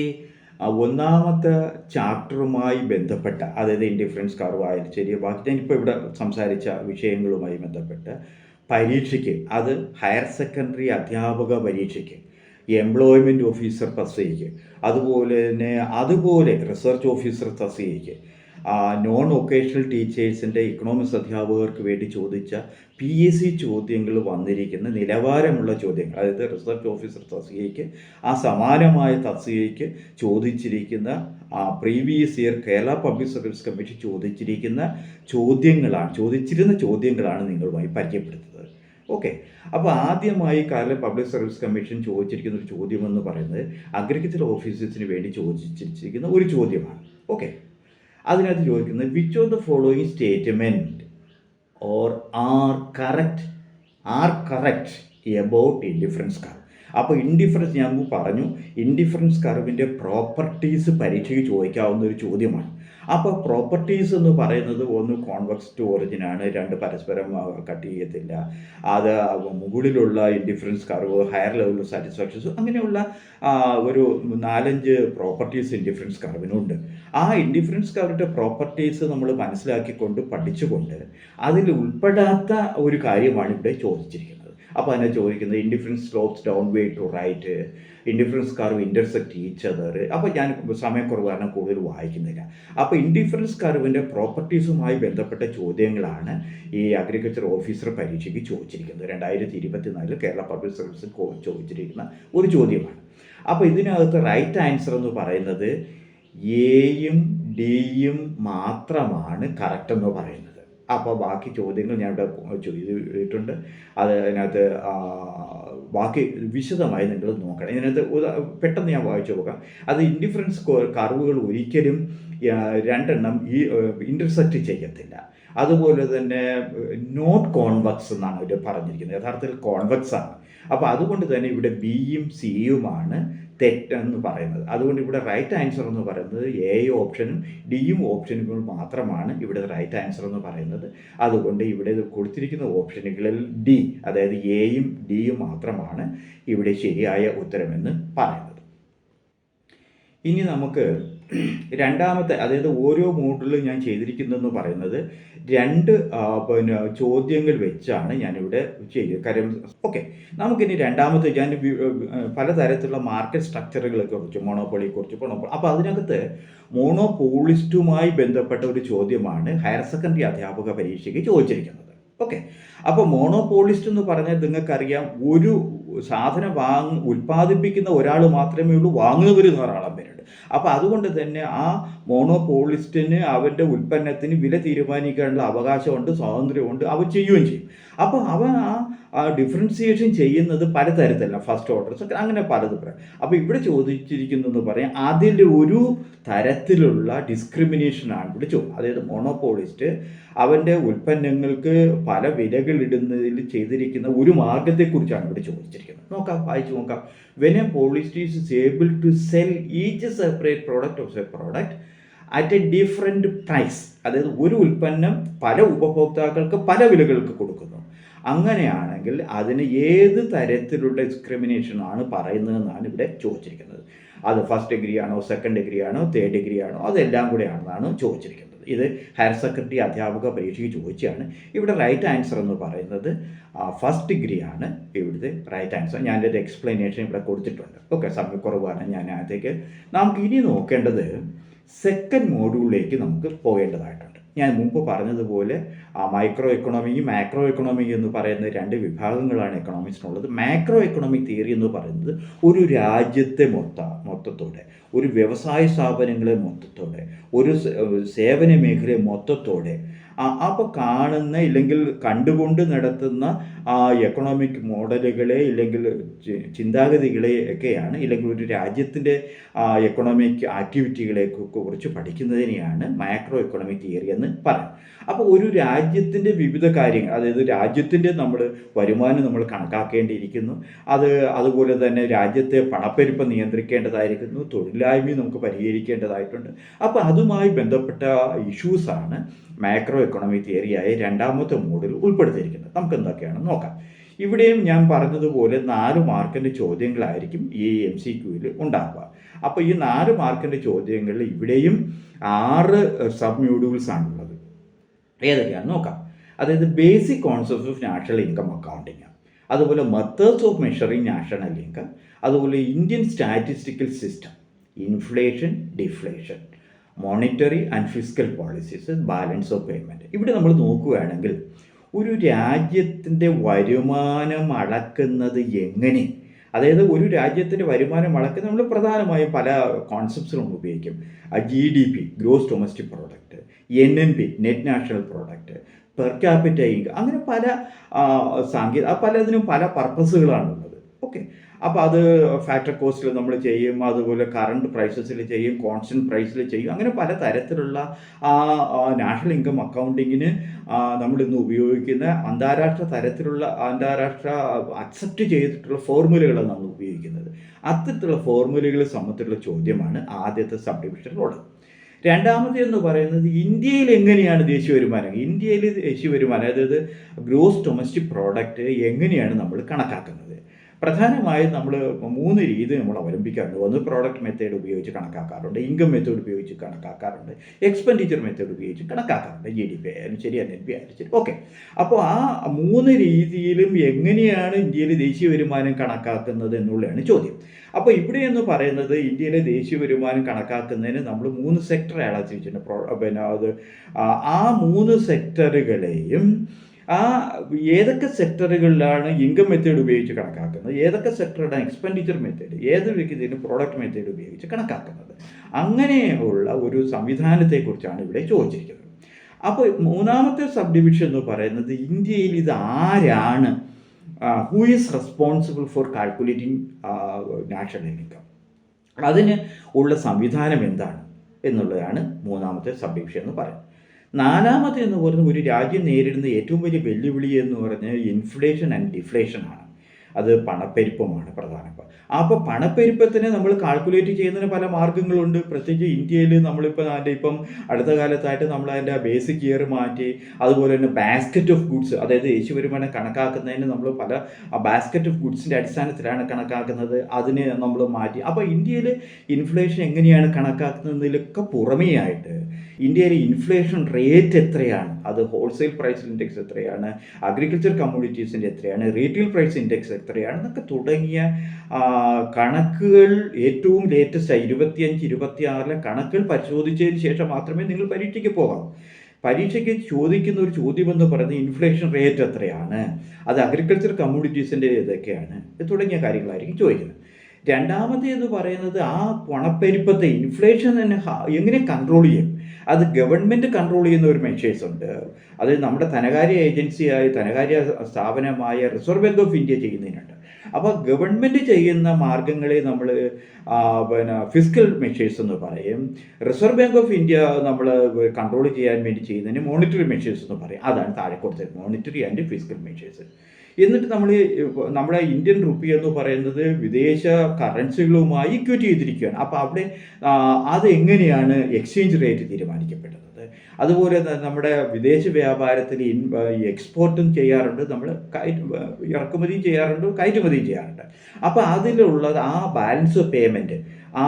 ഒന്നാമത്തെ ചാപ്റ്ററുമായി ബന്ധപ്പെട്ട, അതായത് ഇൻഡിഫറൻസ് കർവ് ആയാലും ശരി, ബാക്കി ഞാനിപ്പോൾ ഇവിടെ സംസാരിച്ച വിഷയങ്ങളുമായി ബന്ധപ്പെട്ട് പരീക്ഷയ്ക്ക്, അത് ഹയർ സെക്കൻഡറി അധ്യാപക പരീക്ഷയ്ക്ക്, എംപ്ലോയ്മെൻറ്റ് ഓഫീസർ തസ്തികയ്ക്ക്, അതുപോലെ റിസർച്ച് ഓഫീസർ തസ്തികയ്ക്ക്, നോൺ വൊക്കേഷണൽ ടീച്ചേഴ്സിൻ്റെ ഇക്കണോമിക്സ് അധ്യാപകർക്ക് വേണ്ടി ചോദിച്ച PSC ചോദ്യങ്ങൾ വന്നിരിക്കുന്ന നിലവാരമുള്ള ചോദ്യങ്ങൾ, അതായത് റിസർച്ച് ഓഫീസർ തസ്തികയ്ക്ക് സമാനമായ തസ്തികയ്ക്ക് ചോദിച്ചിരിക്കുന്ന previous year Kerala public service commission ചോദിച്ചിരുന്ന ചോദ്യങ്ങളാണ് നിങ്ങളുമായി പരിചയപ്പെടുത്തുന്നത്. ഓക്കെ. അപ്പോൾ ആദ്യമായി കേരള പബ്ലിക് സർവീസ് കമ്മീഷൻ ചോദിച്ചിരിക്കുന്ന ഒരു ചോദ്യമെന്ന് പറയുന്നത് അഗ്രികൾച്ചർ ഓഫീസേഴ്സിന് വേണ്ടി ചോദിച്ചിരിക്കുന്ന ഒരു ചോദ്യമാണ്. ഓക്കെ. അതിനകത്ത് ചോദിക്കുന്നത് which of the following statement or are correct about indifference curve. അപ്പോൾ ഇൻഡിഫറൻസ് ഞാൻ പറഞ്ഞു, ഇൻഡിഫറൻസ് കർവിൻ്റെ പ്രോപ്പർട്ടീസ് പരീക്ഷയ്ക്ക് ചോദിക്കാവുന്ന ഒരു ചോദ്യമാണ്. അപ്പോൾ പ്രോപ്പർട്ടീസ് എന്ന് പറയുന്നത് ഒന്ന് കോൺവെക്സ് ടു ഒറിജിനാണ്, 2 പരസ്പരം കട്ട് ചെയ്യത്തില്ല, അത് മുകളിലുള്ള indifference curve, higher level satisfactions, അങ്ങനെയുള്ള ഒരു 4-5 പ്രോപ്പർട്ടീസ് ഇൻഡിഫറൻസ് കർവിനുണ്ട്. ആ ഇൻഡിഫറൻസ് കർവിൻ്റെ പ്രോപ്പർട്ടീസ് നമ്മൾ മനസ്സിലാക്കിക്കൊണ്ട് പഠിച്ചുകൊണ്ട് അതിൽ ഉൾപ്പെടാത്ത ഒരു കാര്യമാണ് ഇവിടെ ചോദിച്ചിരിക്കുന്നത്. അപ്പോൾ അതിനെ ചോദിക്കുന്നത് indifference slopes downward to right, indifference curve intersect each other. അപ്പോൾ ഞാൻ സമയക്കുറവ് കാരണം കൂടുതൽ വായിക്കുന്നില്ല. അപ്പോൾ ഇൻഡിഫറൻസ് കർവിൻ്റെ പ്രോപ്പർട്ടീസുമായി ബന്ധപ്പെട്ട ചോദ്യങ്ങളാണ് ഈ അഗ്രികൾച്ചർ ഓഫീസർ പരീക്ഷയ്ക്ക് ചോദിച്ചിരിക്കുന്നത്. 2024 കേരള പബ്ലിക് സർവീസിൽ ചോദിച്ചിരിക്കുന്ന ഒരു ചോദ്യമാണ്. അപ്പോൾ ഇതിനകത്ത് റൈറ്റ് ആൻസർ എന്ന് പറയുന്നത് Aയും Dയും മാത്രമാണ് കറക്റ്റ് എന്ന് പറയുന്നത്. അപ്പോൾ ബാക്കി ചോദ്യങ്ങൾ ഞാൻ ഇവിടെ ചെയ്തിട്ടുണ്ട്. അതിനകത്ത് ബാക്കി വിശദമായി നിങ്ങൾ നോക്കണം. ഇതിനകത്ത് പെട്ടെന്ന് ഞാൻ വായിച്ചു നോക്കാം. അത് ഇൻഡിഫറൻസ് കർവുകൾ ഒരിക്കലും 2 എണ്ണം ഇൻ്റർസെക്റ്റ് ചെയ്യത്തില്ല. അതുപോലെ തന്നെ നോട്ട് കോൺവെക്സ് എന്നാണ് ഇവിടെ പറഞ്ഞിരിക്കുന്നത്, യഥാർത്ഥത്തിൽ കോൺവെക്സ് ആണ്. അപ്പോൾ അതുകൊണ്ട് തന്നെ ഇവിടെ Bയും Cയുമാണ് തെറ്റെന്ന് പറയുന്നത്. അതുകൊണ്ട് ഇവിടെ റൈറ്റ് ആൻസർ എന്ന് പറയുന്നത് A ഓപ്ഷനും Dയും ഓപ്ഷനുകൾ മാത്രമാണ് ഇവിടെ റൈറ്റ് ആൻസർ എന്ന് പറയുന്നത്. അതുകൊണ്ട് ഇവിടെ കൊടുത്തിരിക്കുന്ന ഓപ്ഷനുകളിൽ D, അതായത് Aയും Dയും മാത്രമാണ് ഇവിടെ ശരിയായ ഉത്തരമെന്ന് പറയുന്നത്. ഇനി നമുക്ക് രണ്ടാമത്തെ, അതായത് ഓരോ മോഡലിലും ഞാൻ ചെയ്തിരിക്കുന്നതെന്ന് പറയുന്നത് 2 ചോദ്യങ്ങൾ വെച്ചാണ് ഞാനിവിടെ ചെയ്യുക. കാര്യം ഓക്കെ, നമുക്കിനി രണ്ടാമത്തെ ഞാൻ പലതരത്തിലുള്ള മാർക്കറ്റ് സ്ട്രക്ചറുകളെക്കുറിച്ച്, മോണോപോളിയെക്കുറിച്ച് അപ്പോൾ അതിനകത്ത് മോണോപോളിസ്റ്റുമായി ബന്ധപ്പെട്ട ഒരു ചോദ്യമാണ് ഹയർ സെക്കൻഡറി അധ്യാപക പരീക്ഷയ്ക്ക് ചോദിച്ചിരിക്കുന്നത്. ഓക്കെ. അപ്പോൾ മോണോപോളിസ്റ്റ് എന്ന് പറഞ്ഞാൽ നിങ്ങൾക്കറിയാം, ഒരു സാധനം ഉൽപ്പാദിപ്പിക്കുന്ന ഒരാൾ മാത്രമേ ഉള്ളൂ, വാങ്ങുന്നവർ ധാരാളം പേരുണ്ട്. അപ്പോൾ അതുകൊണ്ട് തന്നെ ആ മോണോപോളിസ്റ്റിന് അവൻ്റെ ഉൽപ്പന്നത്തിന് വില തീരുമാനിക്കാനുള്ള അവകാശമുണ്ട്, സ്വാതന്ത്ര്യമുണ്ട്, അവൻ ചെയ്യുകയും ചെയ്യും. അപ്പോൾ അവൻ ആ ഡിഫറൻസിയേഷൻ ചെയ്യുന്നത് പലതരത്തിലല്ല, ഫസ്റ്റ് ഓർഡർ, സെക്കൻഡ്, അങ്ങനെ പലതും പറയാം. അപ്പോൾ ഇവിടെ ചോദിച്ചിരിക്കുന്നതെന്ന് പറയാം, അതിൽ ഒരു തരത്തിലുള്ള ഡിസ്ക്രിമിനേഷനാണ് ഇവിടെ അതായത് മോണോപോളിസ്റ്റ് അവൻ്റെ ഉൽപ്പന്നങ്ങൾക്ക് പല വിലകൾ ഇടുന്നതിൽ ചെയ്തിരിക്കുന്ന ഒരു മാർഗത്തെക്കുറിച്ചാണ് ഇവിടെ ചോദിച്ചിരിക്കുന്നത്. വായിച്ചു നോക്കാം. When a polist is able to sell each separate product of a product at a different price. അതായത് ഒരു ഉൽപ്പന്നം പല ഉപഭോക്താക്കൾക്ക് പല വിലകൾക്ക് കൊടുക്കുന്നു. അങ്ങനെയാണെങ്കിൽ അതിന് ഏത് തരത്തിലുള്ള ഡിസ്ക്രിമിനേഷനാണ് പറയുന്നതെന്നാണ് ഇവിടെ ചോദിച്ചിരിക്കുന്നത്. അത് ഫസ്റ്റ് ഡിഗ്രി ആണോ, സെക്കൻഡ് ഡിഗ്രി ആണോ, തേർഡ് ഡിഗ്രി ആണോ, അതെല്ലാം കൂടെ ആണെന്നാണ് ചോദിച്ചിരിക്കുന്നത്. ഇത് ഹയർ സെക്കൻഡറി അധ്യാപക പരീക്ഷയ്ക്ക് ചോദിച്ചാണ്. ഇവിടെ റൈറ്റ് ആൻസർ എന്ന് പറയുന്നത് ഫസ്റ്റ് ഡിഗ്രി ആണ് ഇവിടുത്തെ റൈറ്റ് ആൻസർ. ഞാനൊരു എക്സ്പ്ലനേഷൻ ഇവിടെ കൊടുത്തിട്ടുണ്ട്. ഓക്കെ, സമയക്കുറവാണ്, ഞാൻ അതിലേക്ക് നമുക്ക് ഇനി നോക്കേണ്ടത് സെക്കൻഡ് മോഡ്യൂളിലേക്ക് നമുക്ക് പോകേണ്ടതായിട്ടുണ്ട്. ഞാൻ മുമ്പ് പറഞ്ഞതുപോലെ മൈക്രോ എക്കണോമിയും മാക്രോ എക്കണോമിയും എന്ന് പറയുന്ന രണ്ട് വിഭാഗങ്ങളാണ് എക്കണോമിക്സിനുള്ളത്. മാക്രോ എക്കണോമിക് തിയറി എന്ന് പറയുന്നത് ഒരു രാജ്യത്തെ മൊത്തത്തോടെ, ഒരു വ്യവസായ സ്ഥാപനങ്ങളെ മൊത്തത്തോടെ, ഒരു സേവന മേഖലയെ മൊത്തത്തോടെ അപ്പോൾ കാണുന്ന ഇല്ലെങ്കിൽ കണ്ടുകൊണ്ട് നടത്തുന്ന എക്കണോമിക് മോഡലുകളെ ഇല്ലെങ്കിൽ ചിന്താഗതികളെ ഒക്കെയാണ്, ഇല്ലെങ്കിൽ ഒരു രാജ്യത്തിൻ്റെ എക്കണോമിക് ആക്ടിവിറ്റികളെ കുറിച്ച് പഠിക്കുന്നതിനെയാണ് മാക്രോ എക്കണോമിക് തിയറി എന്ന് പറയുന്നത്. അപ്പോൾ ഒരു രാജ്യത്തിൻ്റെ വിവിധ കാര്യങ്ങൾ, അതായത് രാജ്യത്തിൻ്റെ വരുമാനം നമ്മൾ കണക്കാക്കേണ്ടിയിരിക്കുന്നു. അതുപോലെ തന്നെ രാജ്യത്തെ പണപ്പെരുപ്പം നിയന്ത്രിക്കേണ്ടതായിരിക്കുന്നു, തൊഴിലില്ലായ്മയും നമുക്ക് പരിഹരിക്കേണ്ടതായിട്ടുണ്ട്. അപ്പോൾ അതുമായി ബന്ധപ്പെട്ട ഇഷ്യൂസാണ് മാക്രോ എക്കണോമിക് തിയറിയായ രണ്ടാമത്തെ മോഡിൽ ഉൾപ്പെടുത്തിയിരിക്കുന്നത്. നമുക്ക് എന്തൊക്കെയാണെന്ന് നോക്കാം. ഇവിടെയും ഞാൻ പറഞ്ഞതുപോലെ 4 മാർക്കിൻ്റെ ചോദ്യങ്ങളായിരിക്കും ഈ MCQയിൽ ഉണ്ടാവുക. അപ്പോൾ ഈ 4 മാർക്കിൻ്റെ ചോദ്യങ്ങളിൽ ഇവിടെയും 6 സബ് മോഡ്യൂൾസ് ആണുള്ളത്. ഏതൊക്കെയാണെന്ന് നോക്കാം. അതായത് basic concepts of national income accounting, അതുപോലെ methods of measuring national income, അതുപോലെ Indian statistical system, inflation, deflation, monetary and fiscal policies, balance of payment. ഇവിടെ നമ്മൾ നോക്കുകയാണെങ്കിൽ ഒരു രാജ്യത്തിൻ്റെ വരുമാനം അളക്കുന്നത് എങ്ങനെ, അതായത് ഒരു രാജ്യത്തിൻ്റെ വരുമാനം അളക്കുന്നത് നമ്മൾ പ്രധാനമായും പല കോൺസെപ്റ്റ്സിലും ഉപയോഗിക്കും. GDP, gross domestic product, NNP, net national product, per capita income, അങ്ങനെ പലതിനും പല പർപ്പസുകളാണുള്ളത്. ഓക്കെ, അപ്പോൾ അത് ഫാക്ടർ കോസ്റ്റിൽ നമ്മൾ ചെയ്യും, അതുപോലെ കറണ്ട് പ്രൈസസിൽ ചെയ്യും, കോൺസ്റ്റൻറ്റ് പ്രൈസിൽ ചെയ്യും. അങ്ങനെ പല തരത്തിലുള്ള നാഷണൽ ഇൻകം അക്കൗണ്ടിങ്ങിന് നമ്മളിന്ന് ഉപയോഗിക്കുന്ന അന്താരാഷ്ട്ര അക്സെപ്റ്റ് ചെയ്തിട്ടുള്ള ഫോർമുലകളാണ് നമ്മൾ ഉപയോഗിക്കുന്നത്. അത്തരത്തിലുള്ള ഫോർമുലകളെ സംബന്ധിച്ചുള്ള ചോദ്യമാണ് ആദ്യത്തെ സബ് ഡിവിഷനിലുള്ളത്. രണ്ടാമത്തേന്ന് പറയുന്നത് ഇന്ത്യയിൽ എങ്ങനെയാണ് ദേശീയ വരുമാനം, അതായത് ഗ്രോസ് ഡൊമസ്റ്റിക് പ്രോഡക്റ്റ് എങ്ങനെയാണ് നമ്മൾ കണക്കാക്കുന്നത്. പ്രധാനമായും നമ്മൾ 3 രീതി നമ്മൾ അവലംബിക്കാറുണ്ട്. ഒന്ന് പ്രോഡക്റ്റ് മെത്തേഡ് ഉപയോഗിച്ച് കണക്കാക്കാറുണ്ട്, ഇൻകം മെത്തേഡ് ഉപയോഗിച്ച് കണക്കാക്കാറുണ്ട്, എക്സ്പെൻഡിച്ചർ മെത്തേഡ് ഉപയോഗിച്ച് കണക്കാക്കാറുണ്ട്. GDP ആയാലും ശരി, NNP ആയാലും ശരി. ഓക്കെ, അപ്പോൾ ആ 3 രീതിയിലും എങ്ങനെയാണ് ഇന്ത്യയിലെ ദേശീയ വരുമാനം കണക്കാക്കുന്നത് എന്നുള്ളതാണ് ചോദ്യം. അപ്പോൾ ഇവിടെ എന്ന് പറയുന്നത് ഇന്ത്യയിലെ ദേശീയ വരുമാനം കണക്കാക്കുന്നതിന് നമ്മൾ 3 സെക്ടറാണ് തിരിച്ചിട്ടുണ്ട്. ആ 3 സെക്ടറുകളെയും ഏതൊക്കെ സെക്ടറുകളിലാണ് ഇൻകം മെത്തേഡ് ഉപയോഗിച്ച് കണക്കാക്കുന്നത്, ഏതൊക്കെ സെക്ടറുകളാണ് എക്സ്പെൻഡിച്ചർ മെത്തേഡ്, ഏത് രീതിയിൽ പ്രോഡക്റ്റ് മെത്തേഡ് ഉപയോഗിച്ച് കണക്കാക്കുന്നത്, അങ്ങനെയുള്ള ഒരു സംവിധാനത്തെക്കുറിച്ചാണ് ഇവിടെ ചോദിച്ചിരിക്കുന്നത്. അപ്പോൾ മൂന്നാമത്തെ സബ് ഡിവിഷൻ എന്ന് പറയുന്നത് ഇന്ത്യയിൽ ഇത് ആരാണ്, who is responsible for calculating national income, അതിന് ഉള്ള സംവിധാനം എന്താണ് എന്നുള്ളതാണ് മൂന്നാമത്തെ സബ് ഡിവിഷൻ എന്ന് പറയുന്നത്. നാലാമത്തെ എന്ന് പറയുന്നത് ഒരു രാജ്യം നേരിടുന്ന ഏറ്റവും വലിയ വെല്ലുവിളി എന്ന് പറഞ്ഞാൽ ഇൻഫ്ലേഷൻ ആൻഡ് ഡിഫ്ലേഷൻ ആണ്. അത് പണപ്പെരുപ്പമാണ് പ്രധാനപ്പെട്ട. അപ്പോൾ പണപ്പെരുപ്പത്തിനെ നമ്മൾ കാൽക്കുലേറ്റ് ചെയ്യുന്നതിന് പല മാർഗ്ഗങ്ങളുണ്ട്. പ്രത്യേകിച്ച് ഇന്ത്യയിൽ ഇപ്പം അടുത്ത കാലത്തായിട്ട് നമ്മൾ അതിൻ്റെ ബേസിക് ഇയർ മാറ്റി, അതുപോലെ തന്നെ ബാസ്ക്കറ്റ് ഓഫ് ഗുഡ്സ്, അതായത് ദേശീയ വരുമാനം കണക്കാക്കുന്നതിന് നമ്മൾ പല ബാസ്ക്കറ്റ് ഓഫ് ഗുഡ്സിൻ്റെ അടിസ്ഥാനത്തിലാണ് കണക്കാക്കുന്നത്, അതിനെ നമ്മൾ മാറ്റി. അപ്പോൾ ഇന്ത്യയിൽ ഇൻഫ്ലേഷൻ എങ്ങനെയാണ് കണക്കാക്കുന്നതിലൊക്കെ പുറമെയായിട്ട് ഇന്ത്യയിലെ ഇൻഫ്ലേഷൻ റേറ്റ് എത്രയാണ്, അത് ഹോൾസെയിൽ പ്രൈസ് ഇൻഡെക്സ് എത്രയാണ്, അഗ്രികൾച്ചർ കമ്മോഡിറ്റീസിൻ്റെ എത്രയാണ്, റീറ്റെയിൽ പ്രൈസ് ഇൻഡെക്സ് എത്രയാണ് എന്നൊക്കെ തുടങ്ങിയ കണക്കുകൾ ഏറ്റവും ലേറ്റസ്റ്റ് 25-26 കണക്കുകൾ പരിശോധിച്ചതിന് ശേഷം മാത്രമേ നിങ്ങൾ പരീക്ഷയ്ക്ക് പോകാവൂ. പരീക്ഷയ്ക്ക് ചോദിക്കുന്ന ഒരു ചോദ്യമെന്ന് പറയുന്നത് ഇൻഫ്ലേഷൻ റേറ്റ് എത്രയാണ്, അത് അഗ്രികൾച്ചർ കമ്മോഡിറ്റീസിൻ്റെ ഏതൊക്കെയാണ് തുടങ്ങിയ കാര്യങ്ങളായിരിക്കും ചോദിക്കുന്നത്. രണ്ടാമത്തേന്ന് പറയുന്നത് ആ പണപ്പെരുപ്പത്തെ ഇൻഫ്ലേഷൻ തന്നെ എങ്ങനെ കൺട്രോൾ ചെയ്യും, അത് ഗവൺമെൻറ് കൺട്രോൾ ചെയ്യുന്ന ഒരു മെഷേഴ്സ് ഉണ്ട്. അത് നമ്മുടെ ധനകാര്യ സ്ഥാപനമായ റിസർവ് ബാങ്ക് ഓഫ് ഇന്ത്യ ചെയ്യുന്നതിനുണ്ട്. അപ്പോൾ ഗവൺമെൻറ് ചെയ്യുന്ന മാർഗങ്ങളെ നമ്മൾ ഫിസ്ക്കൽ മെഷേഴ്സ് എന്ന് പറയും. റിസർവ് ബാങ്ക് ഓഫ് ഇന്ത്യ നമ്മൾ കൺട്രോൾ ചെയ്യാൻ വേണ്ടി ചെയ്യുന്നതിന് മോണിറ്ററി മെഷേഴ്സ് എന്ന് പറയും. അതാണ് താഴെ കൊടുത്തത്, മോണിറ്ററി ആൻഡ് ഫിസ്ക്കൽ മെഷേഴ്സ്. എന്നിട്ട് നമ്മുടെ ഇന്ത്യൻ റുപ്പി എന്ന് പറയുന്നത് വിദേശ കറൻസികളുമായി ഇക്വേറ്റ് ചെയ്തിരിക്കുകയാണ്. അപ്പോൾ അവിടെ അതെങ്ങനെയാണ് എക്സ്ചേഞ്ച് റേറ്റ് തീരുമാനിക്കപ്പെടുന്നത്? അതുപോലെ നമ്മുടെ വിദേശ വ്യാപാരത്തിൽ എക്സ്പോർട്ടും ചെയ്യാറുണ്ട്, നമ്മൾ ഇറക്കുമതിയും ചെയ്യാറുണ്ട്, കയറ്റുമതിയും ചെയ്യാറുണ്ട്. അപ്പോൾ അതിലുള്ളത് ആ ബാലൻസ് പേയ്മെൻറ്റ്, ആ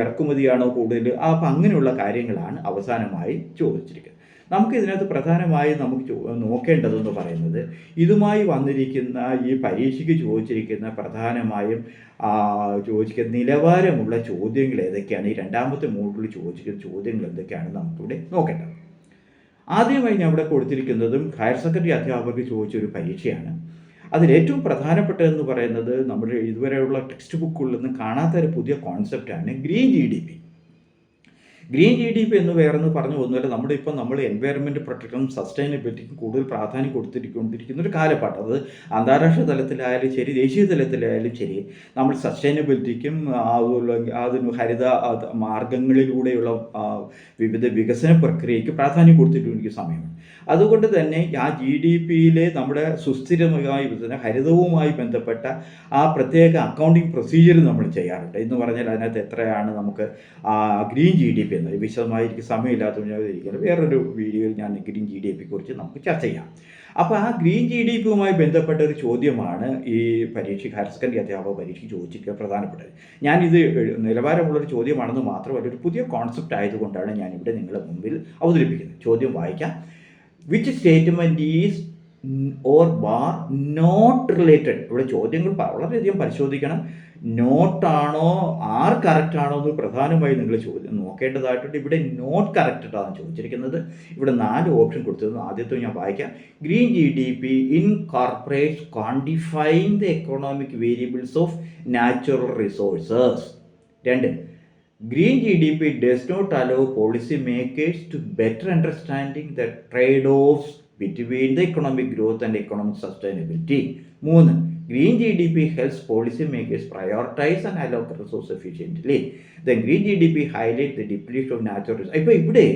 ഇറക്കുമതിയാണോ കൂടുതൽ, അപ്പം അങ്ങനെയുള്ള കാര്യങ്ങളാണ് അവസാനമായി ചോദിച്ചിരിക്കുന്നത്. നമുക്ക് ഇതിനകത്ത് പ്രധാനമായും നമുക്ക് നോക്കേണ്ടതെന്ന് പറയുന്നത്, ഇതുമായി വന്നിരിക്കുന്ന ഈ പരീക്ഷയ്ക്ക് ചോദിച്ചിരിക്കുന്ന പ്രധാനമായും ചോദിക്കുന്ന നിലവാരമുള്ള ചോദ്യങ്ങൾ ഏതൊക്കെയാണ്, ഈ രണ്ടാമത്തെ മോഡ്യൂളിൽ ചോദിച്ചിരിക്കുന്ന ചോദ്യങ്ങൾ എന്തൊക്കെയാണ് നമുക്കിവിടെ നോക്കേണ്ടത്. ആദ്യമായി ഞാൻ ഇവിടെ കൊടുത്തിരിക്കുന്നതും ഹയർ സെക്കൻഡറി അധ്യാപകർക്ക് ചോദിച്ചൊരു പരീക്ഷയാണ്. അതിലേറ്റവും പ്രധാനപ്പെട്ടതെന്ന് പറയുന്നത് നമ്മുടെ ഇതുവരെയുള്ള ടെക്സ്റ്റ് ബുക്കുകളിൽ നിന്ന് കാണാത്ത ഒരു പുതിയ കോൺസെപ്റ്റാണ് ഗ്രീൻ GDP. ഗ്രീൻ GDP എന്ന് വേറെന്ന് പറഞ്ഞു ഒന്നുമല്ല, നമ്മൾ എൻവയറമെൻറ്റ് പ്രൊട്ടക്ഷനും സസ്റ്റൈനബിലിറ്റിക്കും കൂടുതൽ പ്രാധാന്യം കൊടുത്തിരിക്കൊണ്ടിരിക്കുന്ന ഒരു കാലഘട്ടം. അത് അന്താരാഷ്ട്ര തലത്തിലായാലും ശരി, ദേശീയ തലത്തിലായാലും ശരി, നമ്മൾ സസ്റ്റൈനബിലിറ്റിക്കും അതിന് ഹരിത മാർഗങ്ങളിലൂടെയുള്ള വിവിധ വികസന പ്രക്രിയയ്ക്ക് പ്രാധാന്യം കൊടുത്തിട്ടുണ്ടെങ്കിൽ സമയമാണ്. അതുകൊണ്ട് തന്നെ ആ GDPയിലെ നമ്മുടെ സുസ്ഥിരമായി ഹരിതവുമായി ബന്ധപ്പെട്ട ആ പ്രത്യേക അക്കൗണ്ടിങ് പ്രൊസീജിയർ നമ്മൾ ചെയ്യാറുണ്ട്. എന്ന് പറഞ്ഞാൽ അതിനകത്ത് എത്രയാണ് നമുക്ക് ഗ്രീൻ GDP എന്നത് വിശദമായി എനിക്ക് സമയമില്ലാത്തതിരിക്കുന്നത് വേറൊരു വീഡിയോയിൽ ഞാൻ ഗ്രീൻ GDPയെക്കുറിച്ച് നമുക്ക് ചർച്ച ചെയ്യാം. അപ്പോൾ ആ ഗ്രീൻ GDPയുമായി ബന്ധപ്പെട്ട ഒരു ചോദ്യമാണ് ഈ പരീക്ഷ ഹയർ സെക്കൻഡറി അധ്യാപക പരീക്ഷയ്ക്ക് ചോദിച്ചിരിക്കുക പ്രധാനപ്പെട്ടത്. ഞാനിത് നിലവാരമുള്ളൊരു ചോദ്യമാണെന്ന് മാത്രമല്ല, ഒരു പുതിയ കോൺസെപ്റ്റ് ആയതുകൊണ്ടാണ് ഞാനിവിടെ നിങ്ങളുടെ മുമ്പിൽ അവതരിപ്പിക്കുന്നത്. ചോദ്യം വായിക്കാം. വിച്ച് സ്റ്റേറ്റ്മെൻറ്റ് ഈസ് ഓർ ബാർ നോട്ട് റിലേറ്റഡ്? ഇവിടെ ചോദ്യങ്ങൾ വളരെയധികം പരിശോധിക്കണം. നോട്ടാണോ ആർ കറക്റ്റ് ആണോ എന്ന് പ്രധാനമായി നിങ്ങൾ നോക്കേണ്ടതായിട്ടുണ്ട്. ഇവിടെ നോട്ട് കറക്റ്റഡ് ആണ് ചോദിച്ചിരിക്കുന്നത്. ഇവിടെ 4 ഓപ്ഷൻ കൊടുത്തത്. ആദ്യത്തെ ഞാൻ വായിക്കാം. Green GDP incorporates quantifying the economic variables of natural resources. 2, Green GDP does not allow policy makers to better understanding the trade-offs between the economic growth and economic sustainability. 3, Green GDP helps policy makers prioritize and allocate resources efficiently. Then Green GDP highlights the depletion of natural resources. ഇപ്പോൾ ഇവിടെ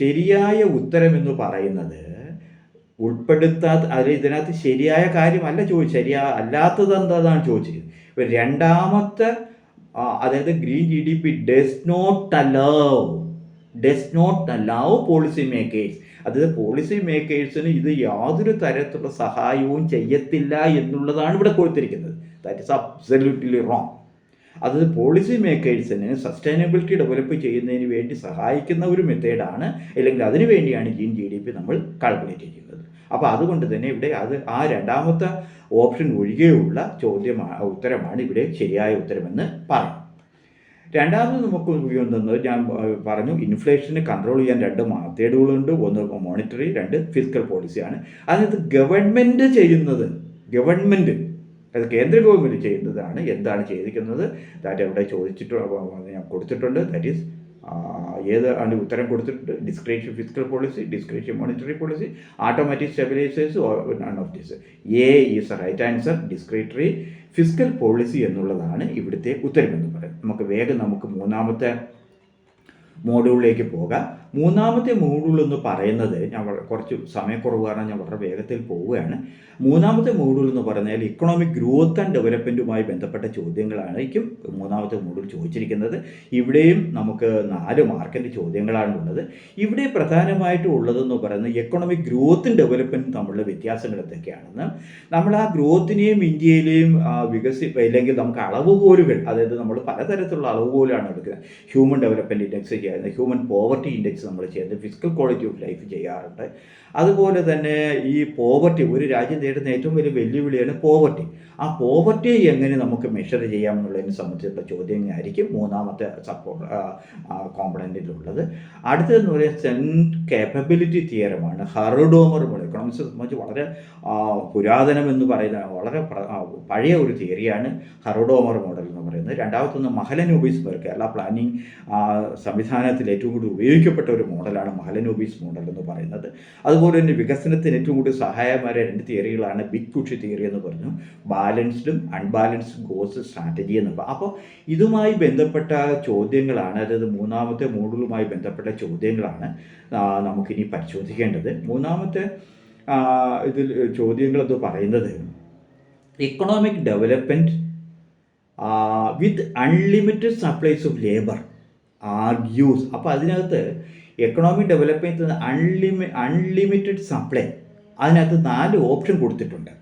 ശരിയായ ഉത്തരം എന്ന് പറയുന്നത് അതിൽ ഇതിനകത്ത് ശരിയായ കാര്യമല്ല അല്ലാത്തത് എന്താണെന്നാണ് ചോദിച്ചിരിക്കുന്നത്. ഇപ്പോൾ രണ്ടാമത്തെ അതായത് green GDP does not allow policy makers, അതായത് പോളിസി മേക്കേഴ്സിന് ഇത് യാതൊരു തരത്തിലുള്ള സഹായവും ചെയ്യത്തില്ല എന്നുള്ളതാണ് ഇവിടെ കൊടുത്തിരിക്കുന്നത്. That is absolutely wrong. അത് പോളിസി മേക്കേഴ്സിന് സസ്റ്റൈനബിലിറ്റി ഡെവലപ്പ് ചെയ്യുന്നതിന് വേണ്ടി സഹായിക്കുന്ന ഒരു മെത്തേഡാണ്, അല്ലെങ്കിൽ അതിനു വേണ്ടിയാണ് ഗ്രീൻ GDP നമ്മൾ കാൽക്കുലേറ്റ് ചെയ്യുന്നത്. അപ്പോൾ അതുകൊണ്ട് തന്നെ ഇവിടെ ആ രണ്ടാമത്തെ ഓപ്ഷൻ ഒഴികെയുള്ള ഉത്തരമാണ് ഇവിടെ ശരിയായ ഉത്തരമെന്ന് പറയും. രണ്ടാമത് നമുക്ക് ഉപയോഗിക്കുന്നത് ഞാൻ പറഞ്ഞു, ഇൻഫ്ലേഷനെ കൺട്രോൾ ചെയ്യാൻ 2 മെത്തേഡുകളുണ്ട്. 1 മോണിറ്ററി, 2 ഫിസ്ക്കൽ പോളിസിയാണ്. അതിനകത്ത് ഗവൺമെൻറ് അത് കേന്ദ്ര ഗവൺമെൻറ് ചെയ്യുന്നതാണ്. എന്താണ് ചെയ്തിരിക്കുന്നത് ദാറ്റ് അവിടെ ഞാൻ കൊടുത്തിട്ടുണ്ട്. ദാറ്റ് ഈസ് ഏതാണ് ഉത്തരം കൊടുത്തിട്ടുണ്ട്? Description fiscal policy, description monetary policy, automatic stabilisers, none of this. A is a right answer. Discretionary fiscal policy എന്നുള്ളതാണ് ഇവിടുത്തെ ഉത്തരമെന്ന് പറയും. നമുക്ക് മൂന്നാമത്തെ മോഡ്യൂളിലേക്ക് പോകാം. മൂന്നാമത്തെ മോഡ്യൂൾ എന്ന് പറയുന്നത്, ഞാൻ കുറച്ച് സമയക്കുറവ് കാരണം ഞാൻ വളരെ വേഗത്തിൽ പോവുകയാണ്. മൂന്നാമത്തെ മോഡ്യൂൾ എന്ന് പറഞ്ഞാൽ ഇക്കണോമിക് ഗ്രോത്ത് ആൻഡ് ഡെവലപ്മെൻറ്റുമായി ബന്ധപ്പെട്ട ചോദ്യങ്ങളായിരിക്കും മൂന്നാമത്തെ മോഡ്യൂൾ ചോദിച്ചിരിക്കുന്നത്. ഇവിടെയും നമുക്ക് 4 മാർക്കിൻ്റെ ചോദ്യങ്ങളാണ് ഉള്ളത്. ഇവിടെ പ്രധാനമായിട്ടും ഉള്ളതെന്ന് പറയുന്നത് എക്കണോമിക് ഗ്രോത്തും ഡെവലപ്മെൻറ്റും തമ്മിലുള്ള വ്യത്യാസങ്ങൾ എന്തൊക്കെയാണെന്ന്, നമ്മൾ ആ ഗ്രോത്തിനെയും ഇന്ത്യയിലെയും അല്ലെങ്കിൽ നമുക്ക് അളവുകോലുകൾ, അതായത് നമ്മൾ പലതരത്തിലുള്ള അളവുകോലാണ് എടുക്കുന്നത്. ഹ്യൂമൻ ഡെവലപ്മെൻറ്റ് ഇൻഡെക്സ് ചെയ്യുന്നത്, ഹ്യൂമൻ പോവർട്ടി ഇൻഡെക്സ് നമ്മൾ ചെയ്യുന്നത്, ഫിസിക്കൽ ക്വാളിറ്റി ഓഫ് ലൈഫ് ചെയ്യാറുണ്ട്. അതുപോലെ തന്നെ ഈ പോവർട്ടി, ഒരു രാജ്യം നേരിടുന്ന ഏറ്റവും വലിയ വെല്ലുവിളിയാണ് പോവർട്ടി. ആ പോവർട്ടിയെ എങ്ങനെ നമുക്ക് മെഷർ ചെയ്യാമെന്നുള്ളതിനെ സംബന്ധിച്ചുള്ള ചോദ്യങ്ങളായിരിക്കും മൂന്നാമത്തെ കോമ്പണൻറ്റിലുള്ളത്. അടുത്തതെന്ന് പറയുന്നത് സെൻറ്റ് കേപ്പബിലിറ്റി തിയറമാണ്. ഹർഡോമർ മോഡൽ എക്കണോമിക്സിനെ സംബന്ധിച്ച് വളരെ പുരാതനമെന്ന് പറയുന്ന വളരെ പഴയ ഒരു തിയറിയാണ് ഹർഡോമർ മോഡൽ എന്ന് പറയുന്നത്. രണ്ടാമത്തൊന്ന് മഹലനോബിസ് മോഡൽ, കേരള പ്ലാനിംഗ് സംവിധാനത്തിൽ ഏറ്റവും കൂടുതൽ ഉപയോഗിക്കപ്പെട്ട ഒരു മോഡലാണ് മഹലനോബിസ് മോഡൽ എന്ന് പറയുന്നത്. അതുപോലെ തന്നെ വികസനത്തിന് ഏറ്റവും കൂടുതൽ സഹായമായ 2 തിയറികളാണ് ബിഗ് പുഷ് തിയറി എന്ന് പറഞ്ഞു, ബാലൻസ്ഡും അൺബാലൻസ്ഡ് ഗോൾസ് സ്ട്രാറ്റജി എന്ന്. അപ്പോൾ ഇതുമായി ബന്ധപ്പെട്ട ചോദ്യങ്ങളാണ്, അതായത് മൂന്നാമത്തെ മോഡ്യൂളുമായി ബന്ധപ്പെട്ട ചോദ്യങ്ങളാണ് നമുക്കിനി പരിശോധിക്കേണ്ടത്. മൂന്നാമത്തെ ഇതിൽ ചോദ്യങ്ങളെന്ന് പറയുന്നത് economic development with unlimited supplies of labour argues. അപ്പോൾ അതിനകത്ത് എക്കണോമിക് ഡെവലപ്മെൻറ്റ് അൺലിമിറ്റഡ് സപ്ലൈ, അതിനകത്ത് 4 ഓപ്ഷൻ കൊടുത്തിട്ടുണ്ട്.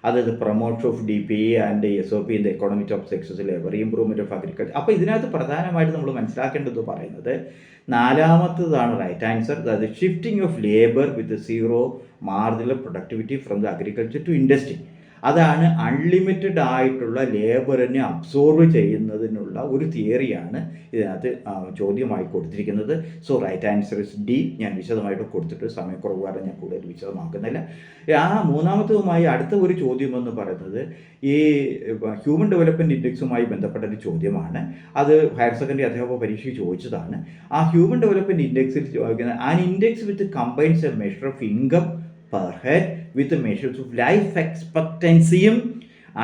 അതായത് promotion of DPE and SOP in the economic of excess labour, improvement of agriculture. അപ്പോൾ ഇതിനകത്ത് പ്രധാനമായിട്ട് നമ്മൾ മനസ്സിലാക്കേണ്ടത് പറയുന്നത് 4ാമത്തതാണ് റൈറ്റ് ആൻസർ. അതായത് shifting of labour with zero marginal productivity from the agriculture to industry. അതാണ് അൺലിമിറ്റഡ് ആയിട്ടുള്ള ലേബറിനെ അബ്സോർവ് ചെയ്യുന്നതിനുള്ള ഒരു തിയറിയാണ് ഇതിനകത്ത് ചോദ്യമായി കൊടുത്തിരിക്കുന്നത്. So right answer is D. ഞാൻ വിശദമായിട്ട് കൊടുത്തിട്ട് സമയക്കുറവ് കാരണം ഞാൻ കൂടുതൽ വിശദമാക്കുന്നില്ല. ആ 3ാമത്തതുമായി അടുത്ത ഒരു ചോദ്യം എന്ന് പറയുന്നത് ഈ ഹ്യൂമൻ ഡെവലപ്മെൻറ്റ് ഇൻഡെക്സുമായി ബന്ധപ്പെട്ട ഒരു ചോദ്യമാണ്. അത് ഹയർ സെക്കൻഡറി അധ്യാപക പരീക്ഷയ്ക്ക് ചോദിച്ചതാണ്. ആ ഹ്യൂമൻ ഡെവലപ്മെൻറ്റ് ഇൻഡെക്സിൽ ചോദിക്കുന്നത് an index with combines a measure of income per head with measures of life എക്സ്പെക്റ്റൻസിയും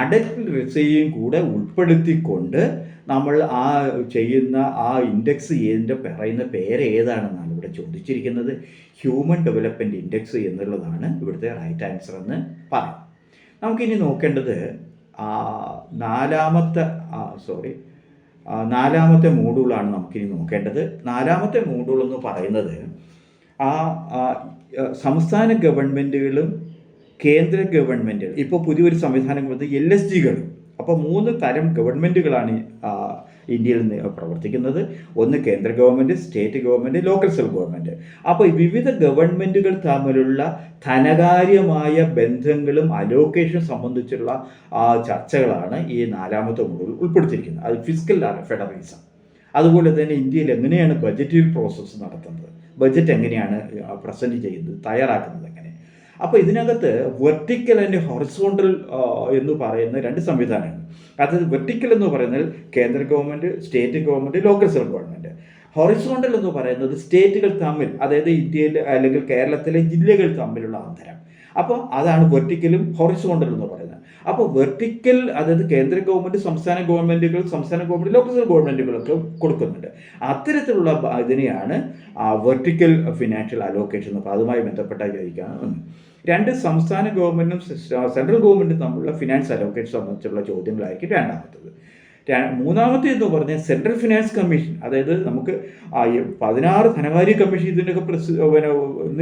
അഡൽട്ട് റിസയും കൂടെ ഉൾപ്പെടുത്തിക്കൊണ്ട് നമ്മൾ ആ ചെയ്യുന്ന ആ ഇൻഡെക്സ് പറയുന്ന പേര് ഏതാണെന്നാണ് ഇവിടെ ചോദിച്ചിരിക്കുന്നത്. ഹ്യൂമൻ ഡെവലപ്മെൻറ്റ് ഇൻഡെക്സ് എന്നുള്ളതാണ് ഇവിടുത്തെ റൈറ്റ് ആൻസർ എന്ന് പറയാം. നമുക്കിനി നോക്കേണ്ടത് 4ാമത്തെ മോഡ്യൂളാണ് നമുക്കിനി നോക്കേണ്ടത്. 4ാമത്തെ മോഡ്യൂൾ എന്ന് പറയുന്നത് സംസ്ഥാന ഗവൺമെൻറ്റുകളും കേന്ദ്ര ഗവൺമെൻറ്റുകൾ ഇപ്പോൾ പുതിയൊരു സംവിധാനം വന്നത് LSGകൾ. അപ്പോൾ 3 തരം ഗവൺമെൻറ്റുകളാണ് ഇന്ത്യയിൽ പ്രവർത്തിക്കുന്നത്. ഒന്ന് കേന്ദ്ര government, state government, local self government. അപ്പോൾ വിവിധ ഗവൺമെൻറ്റുകൾ തമ്മിലുള്ള ധനകാര്യമായ ബന്ധങ്ങളും അലോക്കേഷൻ സംബന്ധിച്ചുള്ള ചർച്ചകളാണ് ഈ 4ാമത്തെ മോഡ്യൂൾ ഉൾപ്പെടുത്തിയിരിക്കുന്നത്. അത് ഫിസ്ക്കൽ ഫെഡറലിസം. അതുപോലെ തന്നെ ഇന്ത്യയിൽ എങ്ങനെയാണ് ബഡ്ജറ്ററി പ്രോസസ്സ് നടത്തുന്നത്, ബഡ്ജറ്റ് എങ്ങനെയാണ് പ്രസൻറ്റ് ചെയ്യുന്നത്, തയ്യാറാക്കുന്നത് എങ്ങനെ. അപ്പോൾ ഇതിനകത്ത് വെർട്ടിക്കൽ ആൻഡ് ഹൊറിസോണ്ടൽ എന്ന് പറയുന്ന 2 സംവിധാനങ്ങൾ. അതായത് വെർട്ടിക്കൽ എന്ന് പറയുന്നത് കേന്ദ്ര government, state government, local self government. Horizontal എന്ന് പറയുന്നത് സ്റ്റേറ്റുകൾ തമ്മിൽ, അതായത് ഇന്ത്യയിൽ അല്ലെങ്കിൽ കേരളത്തിലെ ജില്ലകൾ തമ്മിലുള്ള അന്തരം. അപ്പോൾ അതാണ് വെർട്ടിക്കലും ഹൊറിസോണ്ടൽ എന്ന് പറയുന്നത്. അപ്പോൾ വെർട്ടിക്കൽ അതായത് കേന്ദ്ര ഗവൺമെൻറ്, സംസ്ഥാന ഗവൺമെൻറ്, ലോക്കൽ ഗവൺമെൻറ്റുകളൊക്കെ കൊടുക്കുന്നുണ്ട്. അത്തരത്തിലുള്ള ഇതിനെയാണ് വെർട്ടിക്കൽ ഫിനാൻഷ്യൽ അലോക്കേഷൻ എന്ന്. അതുമായി ബന്ധപ്പെട്ട ചോദിക്കുകയാണ്. 2 സംസ്ഥാന ഗവൺമെൻറ്റും സെൻട്രൽ ഗവൺമെൻറ്റും തമ്മിലുള്ള ഫിനാൻസ് അലോക്കേഷൻ സംബന്ധിച്ചുള്ള ചോദ്യങ്ങളായിരിക്കും 2ാമത്തത്. 3ാമത്തെ എന്ന് പറഞ്ഞാൽ സെൻട്രൽ ഫിനാൻസ് കമ്മീഷൻ. അതായത് നമുക്ക് 16 ധനകാര്യ കമ്മീഷൻ ഇതിൻ്റെയൊക്കെ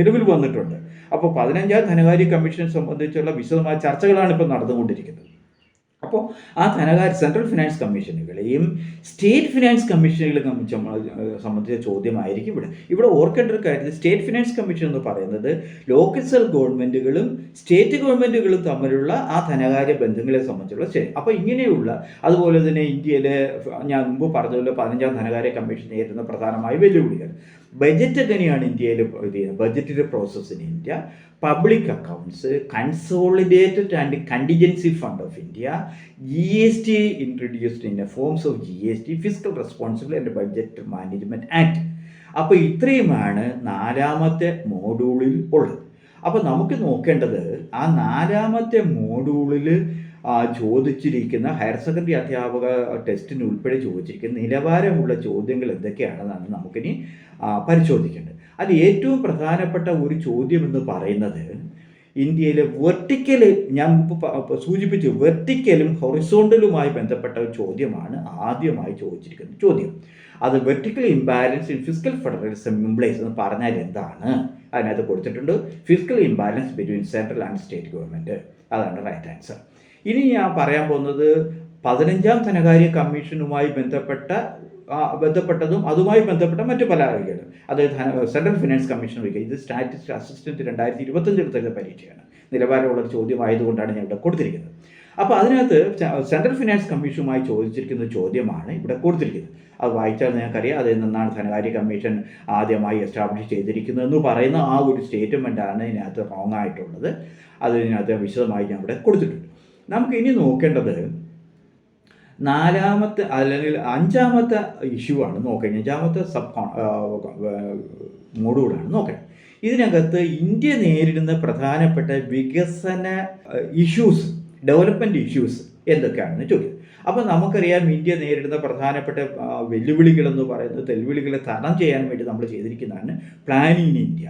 നിലവിൽ വന്നിട്ടുണ്ട്. അപ്പോൾ 15ാം ധനകാര്യ കമ്മീഷനെ സംബന്ധിച്ചുള്ള വിശദമായ ചർച്ചകളാണ് ഇപ്പോൾ നടന്നുകൊണ്ടിരിക്കുന്നത്. അപ്പോൾ ആ സെൻട്രൽ ഫിനാൻസ് കമ്മീഷനുകളെയും സ്റ്റേറ്റ് ഫിനാൻസ് കമ്മീഷനുകളെയും സംബന്ധിച്ച ചോദ്യമായിരിക്കും ഇവിടെ ഓർക്കേണ്ട ഒരു കാര്യം. സ്റ്റേറ്റ് ഫിനാൻസ് കമ്മീഷൻ എന്ന് പറയുന്നത് ലോക്കൽ സെൽഫ് ഗവൺമെൻറ്റുകളും സ്റ്റേറ്റ് ഗവൺമെൻറ്റുകളും തമ്മിലുള്ള ആ ധനകാര്യ ബന്ധങ്ങളെ സംബന്ധിച്ചുള്ള ശരി. അപ്പോൾ ഇങ്ങനെയുള്ള അതുപോലെ തന്നെ ഇന്ത്യയിലെ ഞാൻ മുമ്പ് പറഞ്ഞതുപോലെ 15ാം ധനകാര്യ കമ്മീഷൻ നേരിടുന്ന പ്രധാനമായ വെല്ലുവിളികൾ. ബജറ്റ് എങ്ങനെയാണ് ഇന്ത്യയിൽ ഇത് ചെയ്യുന്നത്, budgetary process in India, public accounts, consolidated and contingency fund of India, GST introduced in A forms of GST, fiscal responsibility and budget management act. അപ്പോൾ ഇത്രയുമാണ് 4ാമത്തെ മോഡ്യൂളിൽ ഉള്ളത്. അപ്പോൾ നമുക്ക് നോക്കേണ്ടത് ആ 4ാമത്തെ മോഡ്യൂളിൽ ചോദിച്ചിരിക്കുന്ന ഹയർ സെക്കൻഡറി അധ്യാപക ടെസ്റ്റിന് ഉൾപ്പെടെ ചോദിച്ചിരിക്കുന്ന നിലവാരമുള്ള ചോദ്യങ്ങൾ എന്തൊക്കെയാണെന്നാണ് നമുക്കിനി പരിശോധിക്കേണ്ടത്. അതിൽ ഏറ്റവും പ്രധാനപ്പെട്ട ഒരു ചോദ്യം എന്ന് പറയുന്നത് ഇന്ത്യയിലെ വെർട്ടിക്കൽ, ഞാൻ സൂചിപ്പിച്ചു, വെർട്ടിക്കലും ഹൊറിസോണ്ടലുമായി ബന്ധപ്പെട്ട ഒരു ചോദ്യമാണ് ആദ്യമായി ചോദിച്ചിരിക്കുന്ന ചോദ്യം. അത് vertical imbalance in fiscal federalism implies എന്ന് പറഞ്ഞാൽ എന്താണ് അതിനകത്ത് കൊടുത്തിട്ടുണ്ട്. Fiscal imbalance between central and state government. അതാണ് റൈറ്റ് ആൻസർ. ഇനി ഞാൻ പറയാൻ പോകുന്നത് 15ാം ധനകാര്യ കമ്മീഷനുമായി ബന്ധപ്പെട്ടതും അതുമായി ബന്ധപ്പെട്ട മറ്റു പല കാര്യങ്ങളും. അതായത് സെൻട്രൽ ഫിനാൻസ് കമ്മീഷൻ വയ്ക്കുക. ഇത് സ്റ്റാറ്റിസ്റ്റിക്സ് അസിസ്റ്റൻറ്റ് 2025 എടുത്ത പരീക്ഷയാണ്. നിലവാരമുള്ള ചോദ്യമായതുകൊണ്ടാണ് ഞാൻ ഇവിടെ കൊടുത്തിരിക്കുന്നത്. അപ്പോൾ അതിനകത്ത് സെൻട്രൽ ഫിനാൻസ് കമ്മീഷനുമായി ചോദിച്ചിരിക്കുന്ന ചോദ്യമാണ് ഇവിടെ കൊടുത്തിരിക്കുന്നത്. അത് വായിച്ചാൽ നിങ്ങൾക്കറിയാം അതിൽ നിന്നാണ് ധനകാര്യ കമ്മീഷൻ ആദ്യമായി എസ്റ്റാബ്ലിഷ് ചെയ്തിരിക്കുന്നതെന്ന് പറയുന്ന ആ ഒരു സ്റ്റേറ്റ്മെൻറ്റാണ് ഇതിനകത്ത് റോങ് ആയിട്ടുള്ളത്. അതിനകത്ത് വിശദമായി ഞാൻ ഇവിടെ കൊടുത്തിട്ടുണ്ട്. നമുക്ക് ഇനി നോക്കേണ്ടത് 4ാമത്തെ അല്ലെങ്കിൽ 5ാമത്തെ ഇഷ്യൂ ആണ് നോക്കേണ്ടത്. 5ാമത്തെ മോഡ്യൂളാണ് നോക്കേണ്ടത്. ഇതിനകത്ത് ഇന്ത്യ നേരിടുന്ന പ്രധാനപ്പെട്ട വികസന ഇഷ്യൂസ്, ഡെവലപ്മെൻറ്റ് ഇഷ്യൂസ് എന്തൊക്കെയാണെന്ന് ചോദിക്കും. അപ്പോൾ നമുക്കറിയാം ഇന്ത്യ നേരിടുന്ന പ്രധാനപ്പെട്ട വെല്ലുവിളികളെന്ന് പറയുന്നത് വെല്ലുവിളികളെ തരണം ചെയ്യാൻ വേണ്ടി നമ്മൾ ചെയ്തിരിക്കുന്നതാണ് പ്ലാനിങ് ഇൻ ഇന്ത്യ.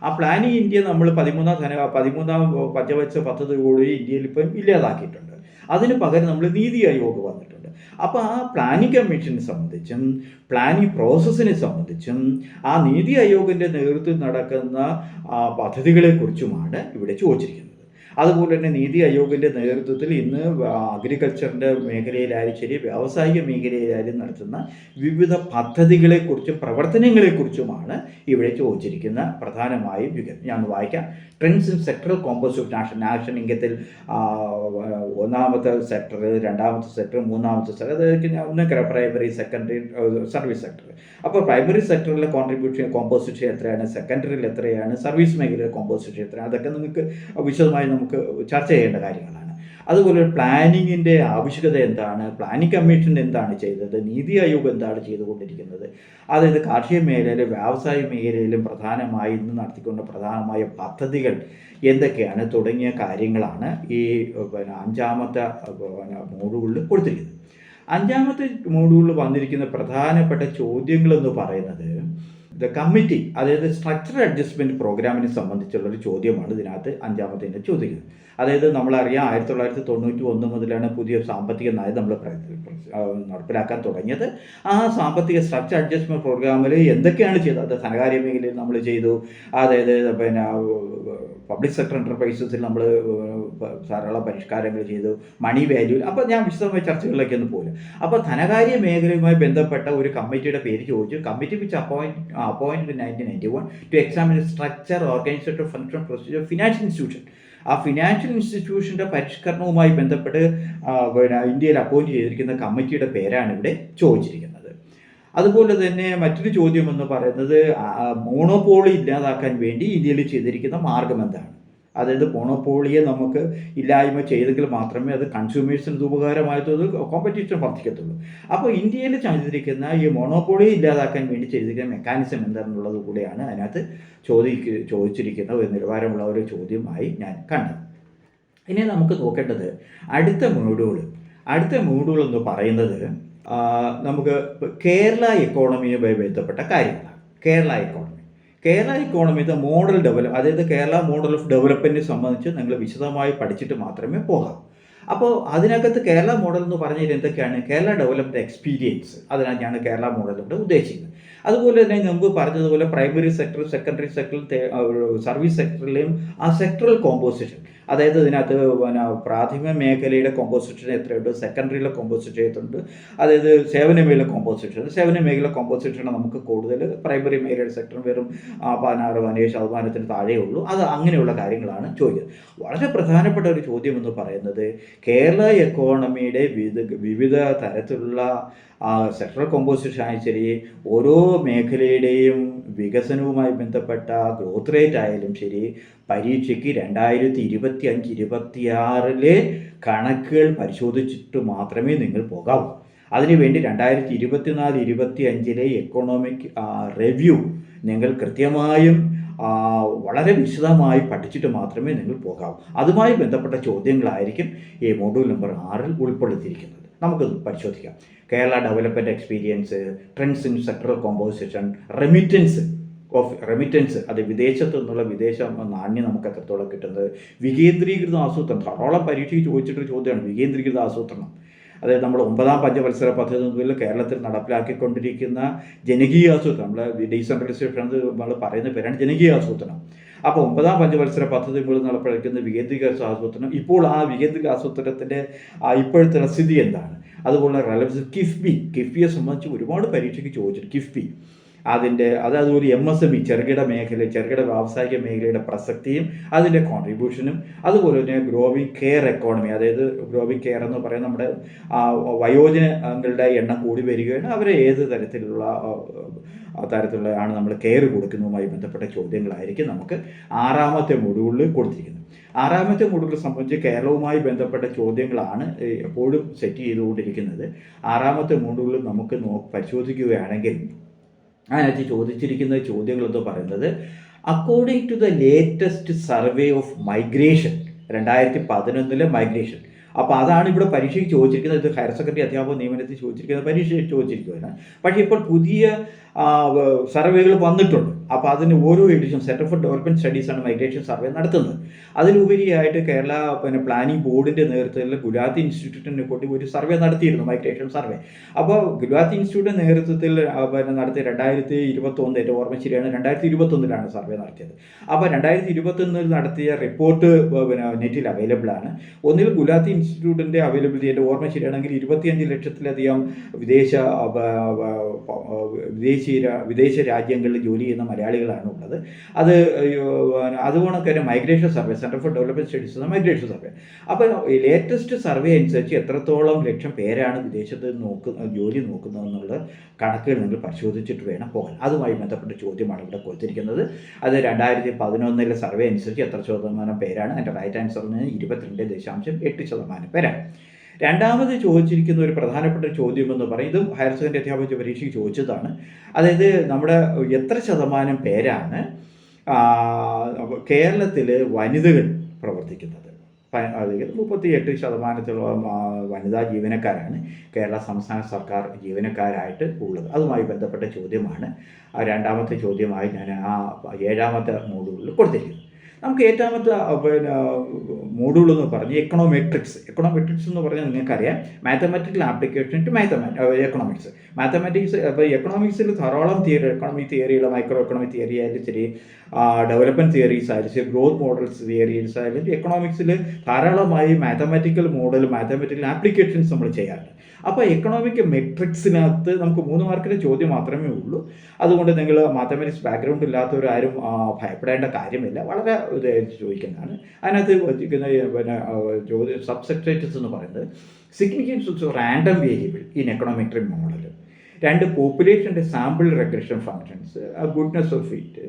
ആ പ്ലാനിങ് ഇന്ത്യ നമ്മൾ 13ാം പഞ്ചവത്സര പദ്ധതിയോട് ഇന്ത്യയിൽ ഇപ്പം ഇല്ലാതാക്കിയിട്ടുണ്ട്. അതിന് പകരം നമ്മൾ നീതി ആയോഗ് വന്നിട്ടുണ്ട്. അപ്പോൾ ആ പ്ലാനിംഗ് കമ്മീഷനെ സംബന്ധിച്ചും പ്ലാനിംഗ് പ്രോസസ്സിനെ സംബന്ധിച്ചും ആ നീതി ആയോഗിൻ്റെ നേതൃത്വത്തിൽ നടക്കുന്ന പദ്ധതികളെക്കുറിച്ചുമാണ് ഇവിടെ ചോദിച്ചിരിക്കുന്നത്. അതുപോലെ തന്നെ നീതി ആയോഗിൻ്റെ നേതൃത്വത്തിൽ ഇന്ന് അഗ്രികൾച്ചറിൻ്റെ മേഖലയിലായാലും ശരി, വ്യാവസായിക മേഖലയിലായാലും നടത്തുന്ന വിവിധ പദ്ധതികളെക്കുറിച്ചും പ്രവർത്തനങ്ങളെക്കുറിച്ചുമാണ് ഇവിടെ ചോദിച്ചിരിക്കുന്ന പ്രധാനമായും ഞാൻ വായിക്കാം. Trends in sectoral composite nation ഇംഗത്തിൽ ഒന്നാമത്തെ സെക്ടർ, രണ്ടാമത്തെ സെക്ടർ, മൂന്നാമത്തെ സെക്ടർ, അതായത് പ്രൈമറി, സെക്കൻഡറി, സർവീസ് സെക്ടർ. അപ്പോൾ പ്രൈമറി സെക്ടറിലെ കോൺട്രിബ്യൂഷൻ കോമ്പോസിഷൻ എത്രയാണ്, സെക്കൻഡറിയിൽ എത്രയാണ്, സർവീസ് മേഖലയിലെ കോമ്പോസിഷൻ എത്രയാണ്, അതൊക്കെ നിങ്ങൾക്ക് വിശദമായി നമുക്ക് ചർച്ച ചെയ്യേണ്ട കാര്യങ്ങളാണ്. അതുപോലെ പ്ലാനിങ്ങിൻ്റെ ആവശ്യകത എന്താണ്, പ്ലാനിംഗ് കമ്മീഷൻ എന്താണ് ചെയ്തത്, നീതി ആയോഗ് എന്താണ് ചെയ്തുകൊണ്ടിരിക്കുന്നത്, അതായത് കാർഷിക മേഖലയിലും വ്യാവസായിക മേഖലയിലും പ്രധാനമായി ഇന്ന് നടത്തിക്കൊണ്ട് പ്രധാനമായ പദ്ധതികൾ എന്തൊക്കെയാണ് തുടങ്ങിയ കാര്യങ്ങളാണ് ഈ 5ാമത്തെ മോഡ്യൂളിൽ കൊടുത്തിരിക്കുന്നത്. 5ാമത്തെ മോഡ്യൂളിൽ വന്നിരിക്കുന്ന പ്രധാനപ്പെട്ട ചോദ്യങ്ങളെന്ന് പറയുന്നത് കമ്മിറ്റി, അതായത് സ്ട്രക്ചറൽ അഡ്ജസ്റ്റ്മെൻറ്റ് പ്രോഗ്രാമിനെ സംബന്ധിച്ചുള്ളൊരു ചോദ്യമാണ് ഇതിനകത്ത് 5ാമത്തെ ചോദിക്കുന്നത്. അതായത് നമ്മളറിയാം 1991 മുതലാണ് പുതിയ സാമ്പത്തിക നയം നമ്മൾ നടപ്പിലാക്കാൻ തുടങ്ങിയത്. ആ സാമ്പത്തിക സ്ട്രക്ചർ അഡ്ജസ്റ്റ്മെൻറ്റ് പ്രോഗ്രാമിൽ എന്തൊക്കെയാണ് ചെയ്തത്, അത് ധനകാര്യ മേഖലയിൽ നമ്മൾ ചെയ്തു, അതായത് പബ്ലിക് സെക്ടർ എൻ്റർപ്രൈസസിൽ നമ്മൾ ധാരാളം പരിഷ്കാരങ്ങൾ ചെയ്തു, മണി വാല്യൂവിൽ. അപ്പോൾ ഞാൻ വിശദമായ ചർച്ചകളിലേക്ക് ഒന്ന് പോലും. അപ്പോൾ ധനകാര്യ മേഖലയുമായി ബന്ധപ്പെട്ട ഒരു കമ്മിറ്റിയുടെ പേര് ചോദിച്ചു. Committee which appointed in 1991 to examine the structure, organization, function, procedure, financial institution. ആ ഫിനാൻഷ്യൽ ഇൻസ്റ്റിറ്റ്യൂഷൻ്റെ പരിഷ്കരണവുമായി ബന്ധപ്പെട്ട് ഇന്ത്യയിൽ അപ്പോയിൻറ്റ് ചെയ്തിരിക്കുന്ന കമ്മിറ്റിയുടെ പേരാണ് ഇവിടെ ചോദിച്ചിരിക്കുന്നത്. അതുപോലെ തന്നെ മറ്റൊരു ചോദ്യം എന്ന് പറയുന്നത് മോണോപോളി ഇല്ലാതാക്കാൻ വേണ്ടി ഇന്ത്യയിൽ ചെയ്തിരിക്കുന്ന മാർഗം എന്താണ്. അതായത് മോണോപോളിയെ നമുക്ക് ഇല്ലായ്മ ചെയ്തെങ്കിൽ മാത്രമേ അത് കൺസ്യൂമേഴ്സിന് ഉപകാരമായതും കോമ്പറ്റീഷൻ വർദ്ധിക്കത്തുള്ളൂ. അപ്പോൾ ഇന്ത്യയിൽ ചെയ്തിരിക്കുന്ന ഈ മോണോപോളിയെ ഇല്ലാതാക്കാൻ വേണ്ടി ചെയ്തിരിക്കുന്ന മെക്കാനിസം എന്താണെന്നുള്ളത് കൂടെയാണ് അതിനകത്ത് ചോദിച്ചിരിക്കുന്ന ഒരു നിലവാരമുള്ള ഒരു ചോദ്യമായി ഞാൻ കണ്ടത്. ഇനി നമുക്ക് നോക്കേണ്ടത് അടുത്ത മോഡ്യൂൾ എന്ന് പറയുന്നത് നമുക്ക് കേരള എക്കോണമിയുമായി ബന്ധപ്പെട്ട കാര്യങ്ങളാണ്. കേരള ഇക്കോണമി മോഡൽ അതായത് കേരള മോഡൽ ഓഫ് ഡെവലപ്മെൻറ്റിനെ സംബന്ധിച്ച് നിങ്ങൾ വിശദമായി പഠിച്ചിട്ട് മാത്രമേ പോകാം. അപ്പോൾ അതിനകത്ത് കേരള മോഡൽ എന്ന് പറഞ്ഞാൽ എന്തൊക്കെയാണ്, കേരള ഡെവലപ്മെൻറ്റ് എക്സ്പീരിയൻസ്, അതിനാണ് കേരള മോഡൽ കൊണ്ട് ഉദ്ദേശിക്കുന്നത്. അതുപോലെ തന്നെ നമുക്ക് പറഞ്ഞതുപോലെ primary sector, secondary sector, service സെക്ടറിലെയും ആ സെക്ടറൽ കോമ്പോസിഷൻ, അതായത് ഇതിനകത്ത് പ്രാഥമിക മേഖലയുടെ കോമ്പോസിഷൻ എത്രയുണ്ട്, സെക്കൻഡറിയിലെ കോമ്പോസിഷൻ എത്രയുണ്ട്, അതായത് സേവന മേഖല കോമ്പോസിഷൻ നമുക്ക് കൂടുതൽ, പ്രൈമറി മേഖലയുടെ സെക്ടർ വെറും 16-17% താഴെ ഉള്ളൂ. അത് അങ്ങനെയുള്ള കാര്യങ്ങളാണ് ചോദിക്കുന്നത്. വളരെ പ്രധാനപ്പെട്ട ഒരു ചോദ്യം എന്ന് പറയുന്നത് കേരള എക്കോണമിയുടെ വിവിധ തരത്തിലുള്ള സെക്ടറൽ കോമ്പോസിഷൻ ആയാലും ശരി, ഓരോ മേഖലയുടെയും വികസനവുമായി ബന്ധപ്പെട്ട ഗ്രോത്ത് റേറ്റ് ആയാലും ശരി, പരീക്ഷയ്ക്ക് 2025-26 കണക്കുകൾ പരിശോധിച്ചിട്ട് മാത്രമേ നിങ്ങൾ പോകാവൂ. അതിനുവേണ്ടി 2024-25 എക്കണോമിക് റിവ്യൂ നിങ്ങൾ കൃത്യമായും വളരെ വിശദമായി പഠിച്ചിട്ട് മാത്രമേ നിങ്ങൾ പോകാവൂ. അതുമായി ബന്ധപ്പെട്ട ചോദ്യങ്ങളായിരിക്കും ഈ മോഡ്യൂൾ നമ്പർ 6 ഉൾപ്പെടുത്തിയിരിക്കുന്നത്. നമുക്കൊന്ന് പരിശോധിക്കാം. Kerala development experience, trends in sectoral composition, remittance അത് വിദേശത്തു നിന്നുള്ള വിദേശ നാണ്യം നമുക്ക് എത്രത്തോളം കിട്ടുന്നത്, വികേന്ദ്രീകൃത ആസൂത്രണം, ധാരാളം പരീക്ഷയ്ക്ക് ചോദിച്ചിട്ടൊരു ചോദ്യമാണ് വികേന്ദ്രീകൃത ആസൂത്രണം. അതായത് നമ്മൾ 9ാം പഞ്ചവത്സര പദ്ധതി മുതൽ കേരളത്തിൽ നടപ്പിലാക്കിക്കൊണ്ടിരിക്കുന്ന ജനകീയ ആസൂത്രണം, നമ്മൾ ഡീസെൻട്രലൈസേഷൻ നമ്മൾ പറയുന്ന പേരാണ് ജനകീയ ആസൂത്രണം. അപ്പോൾ 9ാം പഞ്ചവത്സര പദ്ധതി മുതൽ നടപ്പിലാക്കുന്ന വികേന്ദ്രീകൃത ആസൂത്രണം, ഇപ്പോൾ ആ വികേന്ദ്രീകൃത ആസൂത്രണത്തിൻ്റെ ഇപ്പോഴത്തെ സ്ഥിതി എന്താണ്, അതുപോലെ റെലവൻസ് കിഫ്ബിയെ സംബന്ധിച്ച് ഒരുപാട് പരീക്ഷയ്ക്ക് ചോദിച്ചിട്ടുണ്ട്. കിഫ്ബി അതുപോലെ MSME ചെറുകിട വ്യാവസായിക മേഖലയുടെ പ്രസക്തിയും അതിൻ്റെ കോൺട്രിബ്യൂഷനും, അതുപോലെ തന്നെ ഗ്രോവിംഗ് കെയർ എക്കോണമി, അതായത് ഗ്രോവിംഗ് കെയർ എന്ന് പറയുന്നത് നമ്മുടെ വയോജനങ്ങളുടെ എണ്ണം കൂടി വരികയാണ്, അവരെ ഏത് തരത്തിലുള്ളതാണ് നമ്മൾ കെയർ കൊടുക്കുന്നതുമായി ബന്ധപ്പെട്ട ചോദ്യങ്ങളായിരിക്കും നമുക്ക് 6ാമത്തെ മോഡ്യൂളിൽ കൊടുത്തിരിക്കുന്നത്. 6ാമത്തെ മോഡ്യൂളിനെ സംബന്ധിച്ച് കേരളവുമായി ബന്ധപ്പെട്ട ചോദ്യങ്ങളാണ് എപ്പോഴും സെറ്റ് ചെയ്തുകൊണ്ടിരിക്കുന്നത്. 6ാമത്തെ മോഡ്യൂളിൽ നമുക്ക് പരിശോധിക്കുകയാണെങ്കിൽ അതിനകത്ത് ചോദിച്ചിരിക്കുന്ന ചോദ്യങ്ങളെന്ന് പറയുന്നത് according to the latest survey of migration, 2011 migration. അപ്പോൾ അതാണ് ഇവിടെ പരീക്ഷയ്ക്ക് ചോദിച്ചിരിക്കുന്നത്. ഇത് ഹയർ സെക്കൻഡറി അധ്യാപക നിയമനത്തിൽ ചോദിച്ചിരിക്കുന്നത് പരീക്ഷയിൽ ചോദിച്ചിരിക്കുകയാണ്. പക്ഷേ ഇപ്പോൾ പുതിയ സർവേകൾ വന്നിട്ടുണ്ട്. അപ്പോൾ അതിന് ഓരോ എഡിഷൻ സെൻറ്റർ ഫോർ ഡെവലപ്മെൻറ്റ് സ്റ്റഡീസാണ് മൈഗ്രേഷൻ സർവേ നടത്തുന്നത്. അതിലുപരിയായിട്ട് കേരള പ്ലാനിംഗ് ബോർഡിൻ്റെ നേതൃത്വത്തിൽ ഗുജറാത്തി ഇൻസ്റ്റിറ്റ്യൂട്ടിനെ കൂട്ടി ഒരു സർവേ നടത്തിയിരുന്നു, മൈഗ്രേഷൻ സർവേ. അപ്പോൾ ഗുജറാത്തി ഇൻസ്റ്റിറ്റ്യൂട്ടിൻ്റെ നേതൃത്വത്തിൽ നടത്തിയ 2021, എൻ്റെ ഓർമ്മ ശരിയാണ്, 2021 സർവേ നടത്തിയത്. അപ്പോൾ 2021 നടത്തിയ റിപ്പോർട്ട് നെറ്റിൽ അവൈലബിൾ ആണ്. ഒന്നിൽ ഗുജറാത്തി ഇൻസ്റ്റിറ്റ്യൂട്ടിൻ്റെ അവൈലബിലിറ്റി, എൻ്റെ ഓർമ്മ ശരിയാണെങ്കിൽ 25 ലക്ഷത്തിലധികം വിദേശ രാജ്യങ്ങളിൽ ജോലി ചെയ്യുന്ന മലയാളികളാണ് ഉള്ളത്. അതുകൊണ്ട് തന്നെ migration survey, centre for development studies എന്ന മൈഗ്രേഷൻ സർവേ. അപ്പോൾ ലേറ്റസ്റ്റ് സർവേ അനുസരിച്ച് എത്രത്തോളം ലക്ഷം പേരാണ് വിദേശത്ത് ജോലി നോക്കുന്നതെന്നുള്ള കണക്കുകൾ നിങ്ങൾ പരിശോധിച്ചിട്ട് വേണം പോകാൻ. അതുമായി ബന്ധപ്പെട്ട ചോദ്യമാണ് ഇവിടെ കൊടുത്തിരിക്കുന്നത്. അത് 2011 സർവേ അനുസരിച്ച് എത്ര ശതമാനം പേരാണ്? എൻ്റെ റൈറ്റ് ആൻസറിന് 22.8% പേരാണ്. രണ്ടാമത് ചോദിച്ചിരിക്കുന്ന ഒരു പ്രധാനപ്പെട്ട ചോദ്യം എന്ന് പറയും, ഇതും ഹയർ സെക്കൻഡറി അധ്യാപക പരീക്ഷയ്ക്ക് ചോദിച്ചതാണ്. അതായത് നമ്മുടെ എത്ര ശതമാനം പേരാണ് കേരളത്തിൽ വനിതകൾ പ്രവർത്തിക്കുന്നത്? 38% വനിതാ ജീവനക്കാരാണ് കേരള സംസ്ഥാന സർക്കാർ ജീവനക്കാരായിട്ട് ഉള്ളത്. അതുമായി ബന്ധപ്പെട്ട ചോദ്യമാണ് രണ്ടാമത്തെ ചോദ്യമായി ഞാൻ ആ 7ാമത്തെ മോഡ്യൂളിൽ കൊടുത്തിരിക്കുന്നത്. നമുക്ക് ഏറ്റവുമത്തെ മോഡ്യൂൾ എന്ന് പറഞ്ഞ് എക്കണോമെട്രിക്സ് എന്ന് പറഞ്ഞാൽ നിങ്ങൾക്കറിയാം, മാത്തമാറ്റിക്കൽ ആപ്ലിക്കേഷൻ ടു എക്കണോമിക്സ്. അപ്പോൾ എക്കണോമിക്സിൽ ധാരാളം തിയറി, എക്കണോമിക് തിയറികൾ, മൈക്രോ എക്കണോമിക് തിയറി ആയാലും ശരി, ഡെവലപ്മെൻറ്റ് തിയറീസ് ആയാലും ശരി, ഗ്രോത്ത് മോഡൽസ് തിയറീസ് ആയാലും എക്കണോമിക്സിൽ ധാരാളമായി മാത്തമാറ്റിക്കൽ ആപ്ലിക്കേഷൻസ് നമ്മൾ ചെയ്യാറുണ്ട്. അപ്പോൾ എക്കണോമിക് മെട്രിക്സിനകത്ത് നമുക്ക് 3 മാർക്കിൻ്റെ ചോദ്യം മാത്രമേ ഉള്ളൂ. അതുകൊണ്ട് നിങ്ങൾ മാത്തമാറ്റിക്സ് ബാക്ക്ഗ്രൗണ്ട് ഇല്ലാത്തവരാരും ഭയപ്പെടേണ്ട കാര്യമില്ല, വളരെ ചോദിക്കുന്നതാണ്. അതിനകത്ത് സബ്സെക്ടേറ്റസ് എന്ന് പറയുന്നത് significance of random variable in econometric model, 2 പോപ്പുലേഷൻ്റെ sample regression functions, goodness of fit,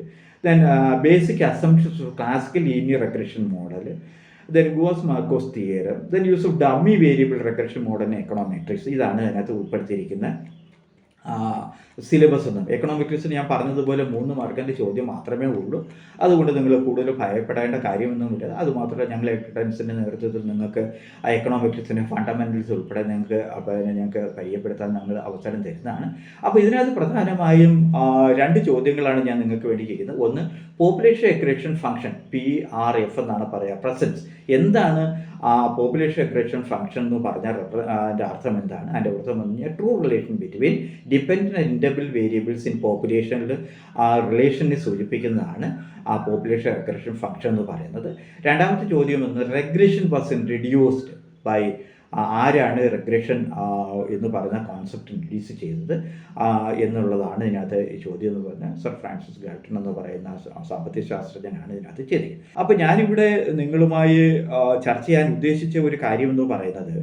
then basic assumptions of classical linear regression model, then Gauss-Markov theorem, then use of dummy variable regression model in econometrics. ഇതാണ് അതിനകത്ത് ഉൾപ്പെടുത്തിയിരിക്കുന്ന syllabus ഒന്നും. എക്കണോമെട്രിക്സിന് ഞാൻ പറഞ്ഞതുപോലെ 3 മാർക്കിൻ്റെ ചോദ്യം മാത്രമേ ഉള്ളൂ. അതുകൊണ്ട് നിങ്ങൾ കൂടുതൽ ഭയപ്പെടേണ്ട കാര്യമൊന്നുമില്ല. അതുമാത്രമല്ല, ഞങ്ങൾ എക്കണോമിക്സിൻ്റെ നേതൃത്വത്തിൽ നിങ്ങൾക്ക് ആ എക്കണോമെട്രിക്സിൻ്റെ ഫണ്ടമെൻ്റൽസ് ഉൾപ്പെടെ ഞങ്ങൾക്ക് പരിചയപ്പെടുത്താൻ ഞങ്ങൾ അവസരം തരുന്നതാണ്. അപ്പോൾ ഇതിനകത്ത് പ്രധാനമായും 2 ചോദ്യങ്ങളാണ് ഞാൻ നിങ്ങൾക്ക് വേണ്ടി ചെയ്യുന്നത്. ഒന്ന്, പോപ്പുലേഷൻ എക്രേഷൻ ഫംഗ്ഷൻ PRF എന്നാണ് പറയുക, പ്രസൻസ്. എന്താണ് പോപ്പുലേഷൻ എക്രേഷൻ ഫംഗ്ഷൻ എന്ന് പറഞ്ഞാൽ അതിൻ്റെ അർത്ഥം എന്താണ്? അതിൻ്റെ അർത്ഥം എന്ന് പറഞ്ഞാൽ true relation between dependent and independent variables in പോപ്പുലേഷനിൽ ആ റിലേഷനെ സൂചിപ്പിക്കുന്നതാണ് ആ പോപ്പുലേഷൻ എക്രേഷൻ ഫംഗ്ഷൻ എന്ന് പറയുന്നത്. രണ്ടാമത്തെ ചോദ്യം എന്ന് റെഗ്രഷൻ വാസ് റെഡ്യൂസ്ഡ് ബൈ, ആരാണ് റെഗ്രഷൻ എന്ന് പറയുന്ന കോൺസെപ്റ്റ് ഇൻട്രൊഡ്യൂസ് ചെയ്തത് എന്നുള്ളതാണ് ഇതിനകത്ത് ചോദ്യം എന്ന് പറഞ്ഞാൽ സർ ഫ്രാൻസിസ് ഗാൾട്ടൺ എന്ന് പറയുന്ന സാമ്പത്തിക ശാസ്ത്രജ്ഞനാണ് ഇതിനകത്ത് ചെയ്തിരിക്കുന്നത്. അപ്പോൾ ഞാനിവിടെ നിങ്ങളുമായി ചർച്ച ചെയ്യാൻ ഉദ്ദേശിച്ച ഒരു കാര്യമെന്ന് പറയുന്നത്,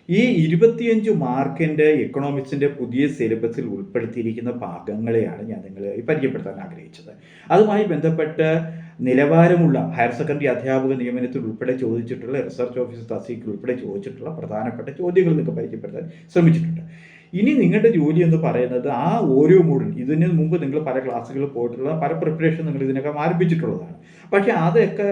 ഈ 25 മാർക്കിൻ്റെ എക്കണോമിക്സിൻ്റെ പുതിയ സിലബസിൽ ഉൾപ്പെടുത്തിയിരിക്കുന്ന ഭാഗങ്ങളെയാണ് ഞാൻ നിങ്ങളെ പരിചയപ്പെടുത്താൻ ആഗ്രഹിച്ചത്. അതുമായി ബന്ധപ്പെട്ട് നിലവാരമുള്ള ഹയർ സെക്കൻഡറി അധ്യാപക നിയമനത്തിൽ ഉൾപ്പെടെ ചോദിച്ചിട്ടുള്ള, റിസർച്ച് ഓഫീസർ തസ്തികയിൽ ഉൾപ്പെടെ ചോദിച്ചിട്ടുള്ള പ്രധാനപ്പെട്ട ചോദ്യങ്ങൾ നിങ്ങൾക്ക് പരിചയപ്പെടുത്താൻ ശ്രമിച്ചിട്ടുണ്ട്. ഇനി നിങ്ങളുടെ ജോലി എന്ന് പറയുന്നത് ആ ഓരോ മോഡൽ, ഇതിന് മുമ്പ് നിങ്ങൾ പല ക്ലാസ്സുകളിൽ പോയിട്ടുള്ള പല പ്രിപ്പറേഷൻ നിങ്ങൾ ഇതിനൊക്കെ ആരംഭിച്ചിട്ടുള്ളതാണ്. പക്ഷേ അതൊക്കെ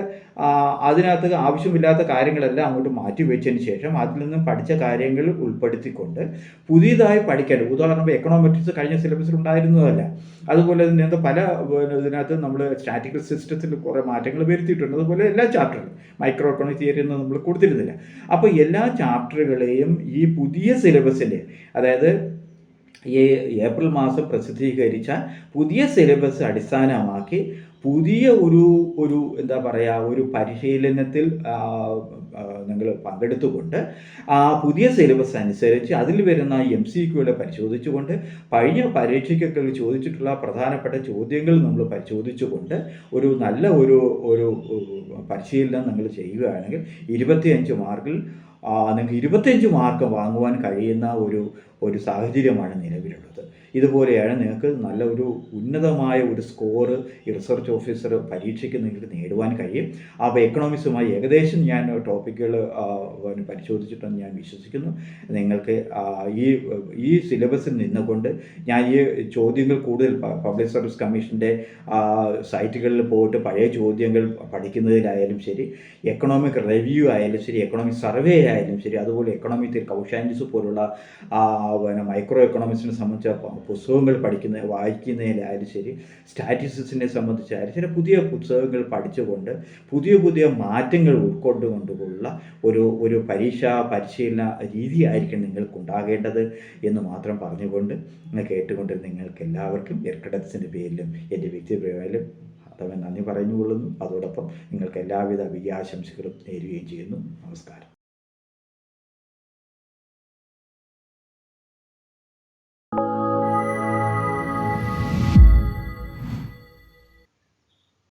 അതിനകത്ത് ആവശ്യമില്ലാത്ത കാര്യങ്ങളെല്ലാം അങ്ങോട്ട് മാറ്റി വെച്ചതിന് ശേഷം അതിൽ നിന്നും പഠിച്ച കാര്യങ്ങൾ ഉൾപ്പെടുത്തിക്കൊണ്ട് പുതിയതായി പഠിക്കേണ്ട, ഉദാഹരണം എക്കണോമെട്രിക്സ് കഴിഞ്ഞ സിലബസിൽ ഉണ്ടായിരുന്നതല്ല. അതുപോലെ തന്നെ പല ഇതിനകത്ത് നമ്മൾ സ്റ്റാറ്റിക്കൽ സിസ്റ്റത്തിൽ കുറേ മാറ്റങ്ങൾ വരുത്തിയിട്ടുണ്ട്. അതുപോലെ എല്ലാ ചാപ്റ്ററുകളും മൈക്രോ എക്കണോമിക് തിയറി ഒന്നും നമ്മൾ കൊടുത്തിരുന്നില്ല. അപ്പോൾ എല്ലാ ചാപ്റ്ററുകളെയും ഈ പുതിയ സിലബസിൻ്റെ, അതായത് ഈ ഏപ്രിൽ മാസം പ്രസിദ്ധീകരിച്ച പുതിയ സിലബസ് അടിസ്ഥാനമാക്കി പുതിയ ഒരു എന്താ പറയുക, ഒരു പരിശീലനത്തിൽ നിങ്ങൾ പങ്കെടുത്തുകൊണ്ട് ആ പുതിയ സിലബസ് അനുസരിച്ച് അതിൽ വരുന്ന MCQകളെ പരിശോധിച്ചുകൊണ്ട് കഴിഞ്ഞ പരീക്ഷയ്ക്കൊക്കെ ചോദിച്ചിട്ടുള്ള പ്രധാനപ്പെട്ട ചോദ്യങ്ങൾ നമ്മൾ പരിശോധിച്ചുകൊണ്ട് ഒരു നല്ല ഒരു പരിശീലനം നിങ്ങൾ ചെയ്യുകയാണെങ്കിൽ 25 മാർക്കിൽ നിങ്ങൾക്ക് 25 മാർക്ക് വാങ്ങുവാൻ കഴിയുന്ന ഒരു സാഹചര്യമാണ് നിലവിലുള്ളത്. ഇതുപോലെയാണ് നിങ്ങൾക്ക് നല്ല ഒരു ഉന്നതമായ ഒരു സ്കോറ് ഈ റിസർച്ച് ഓഫീസർ പരീക്ഷയ്ക്ക് നിങ്ങൾക്ക് നേടുവാൻ കഴിയും. അപ്പോൾ എക്കണോമിക്സുമായി ഏകദേശം ഞാൻ ടോപ്പിക്കുകൾ പരിശോധിച്ചിട്ടെന്ന് ഞാൻ വിശ്വസിക്കുന്നു. നിങ്ങൾക്ക് ഈ സിലബസിൽ നിന്നുകൊണ്ട് ഞാൻ ഈ ചോദ്യങ്ങൾ കൂടുതൽ പബ്ലിക് സർവീസ് കമ്മീഷൻ്റെ സൈറ്റുകളിൽ പോയിട്ട് പഴയ ചോദ്യങ്ങൾ പഠിക്കുന്നതിലായാലും ശരി, എക്കണോമിക് റിവ്യൂ ആയാലും ശരി, എക്കണോമിക് സർവേ ആയാലും ശരി, അതുപോലെ എക്കണോമിക് കൗഷാൻഡിസ് പോലുള്ള മൈക്രോ എക്കണോമിക്സിനെ സംബന്ധിച്ച പുസ്തകങ്ങൾ വായിക്കുന്നതിലായാലും ശരി, സ്റ്റാറ്റിസ്റ്റിക്സിനെ സംബന്ധിച്ചായാലും ചില പുതിയ പുസ്തകങ്ങൾ പഠിച്ചുകൊണ്ട് പുതിയ പുതിയ മാറ്റങ്ങൾ ഉൾക്കൊണ്ടുകൊണ്ടുള്ള ഒരു പരീക്ഷാ പരിശീലന രീതിയായിരിക്കും നിങ്ങൾക്കുണ്ടാകേണ്ടത് എന്ന് മാത്രം പറഞ്ഞുകൊണ്ട് കേട്ടുകൊണ്ട് നിങ്ങൾക്ക് എല്ലാവർക്കും എർക്കഡക്സിൻ്റെ പേരിലും എൻ്റെ വ്യക്തിപരമായാലും നന്ദി പറഞ്ഞുകൊള്ളുന്നു. അതോടൊപ്പം നിങ്ങൾക്ക് എല്ലാവിധ വിജയാശംസകളും നേരുകയും ചെയ്യുന്നു. നമസ്കാരം.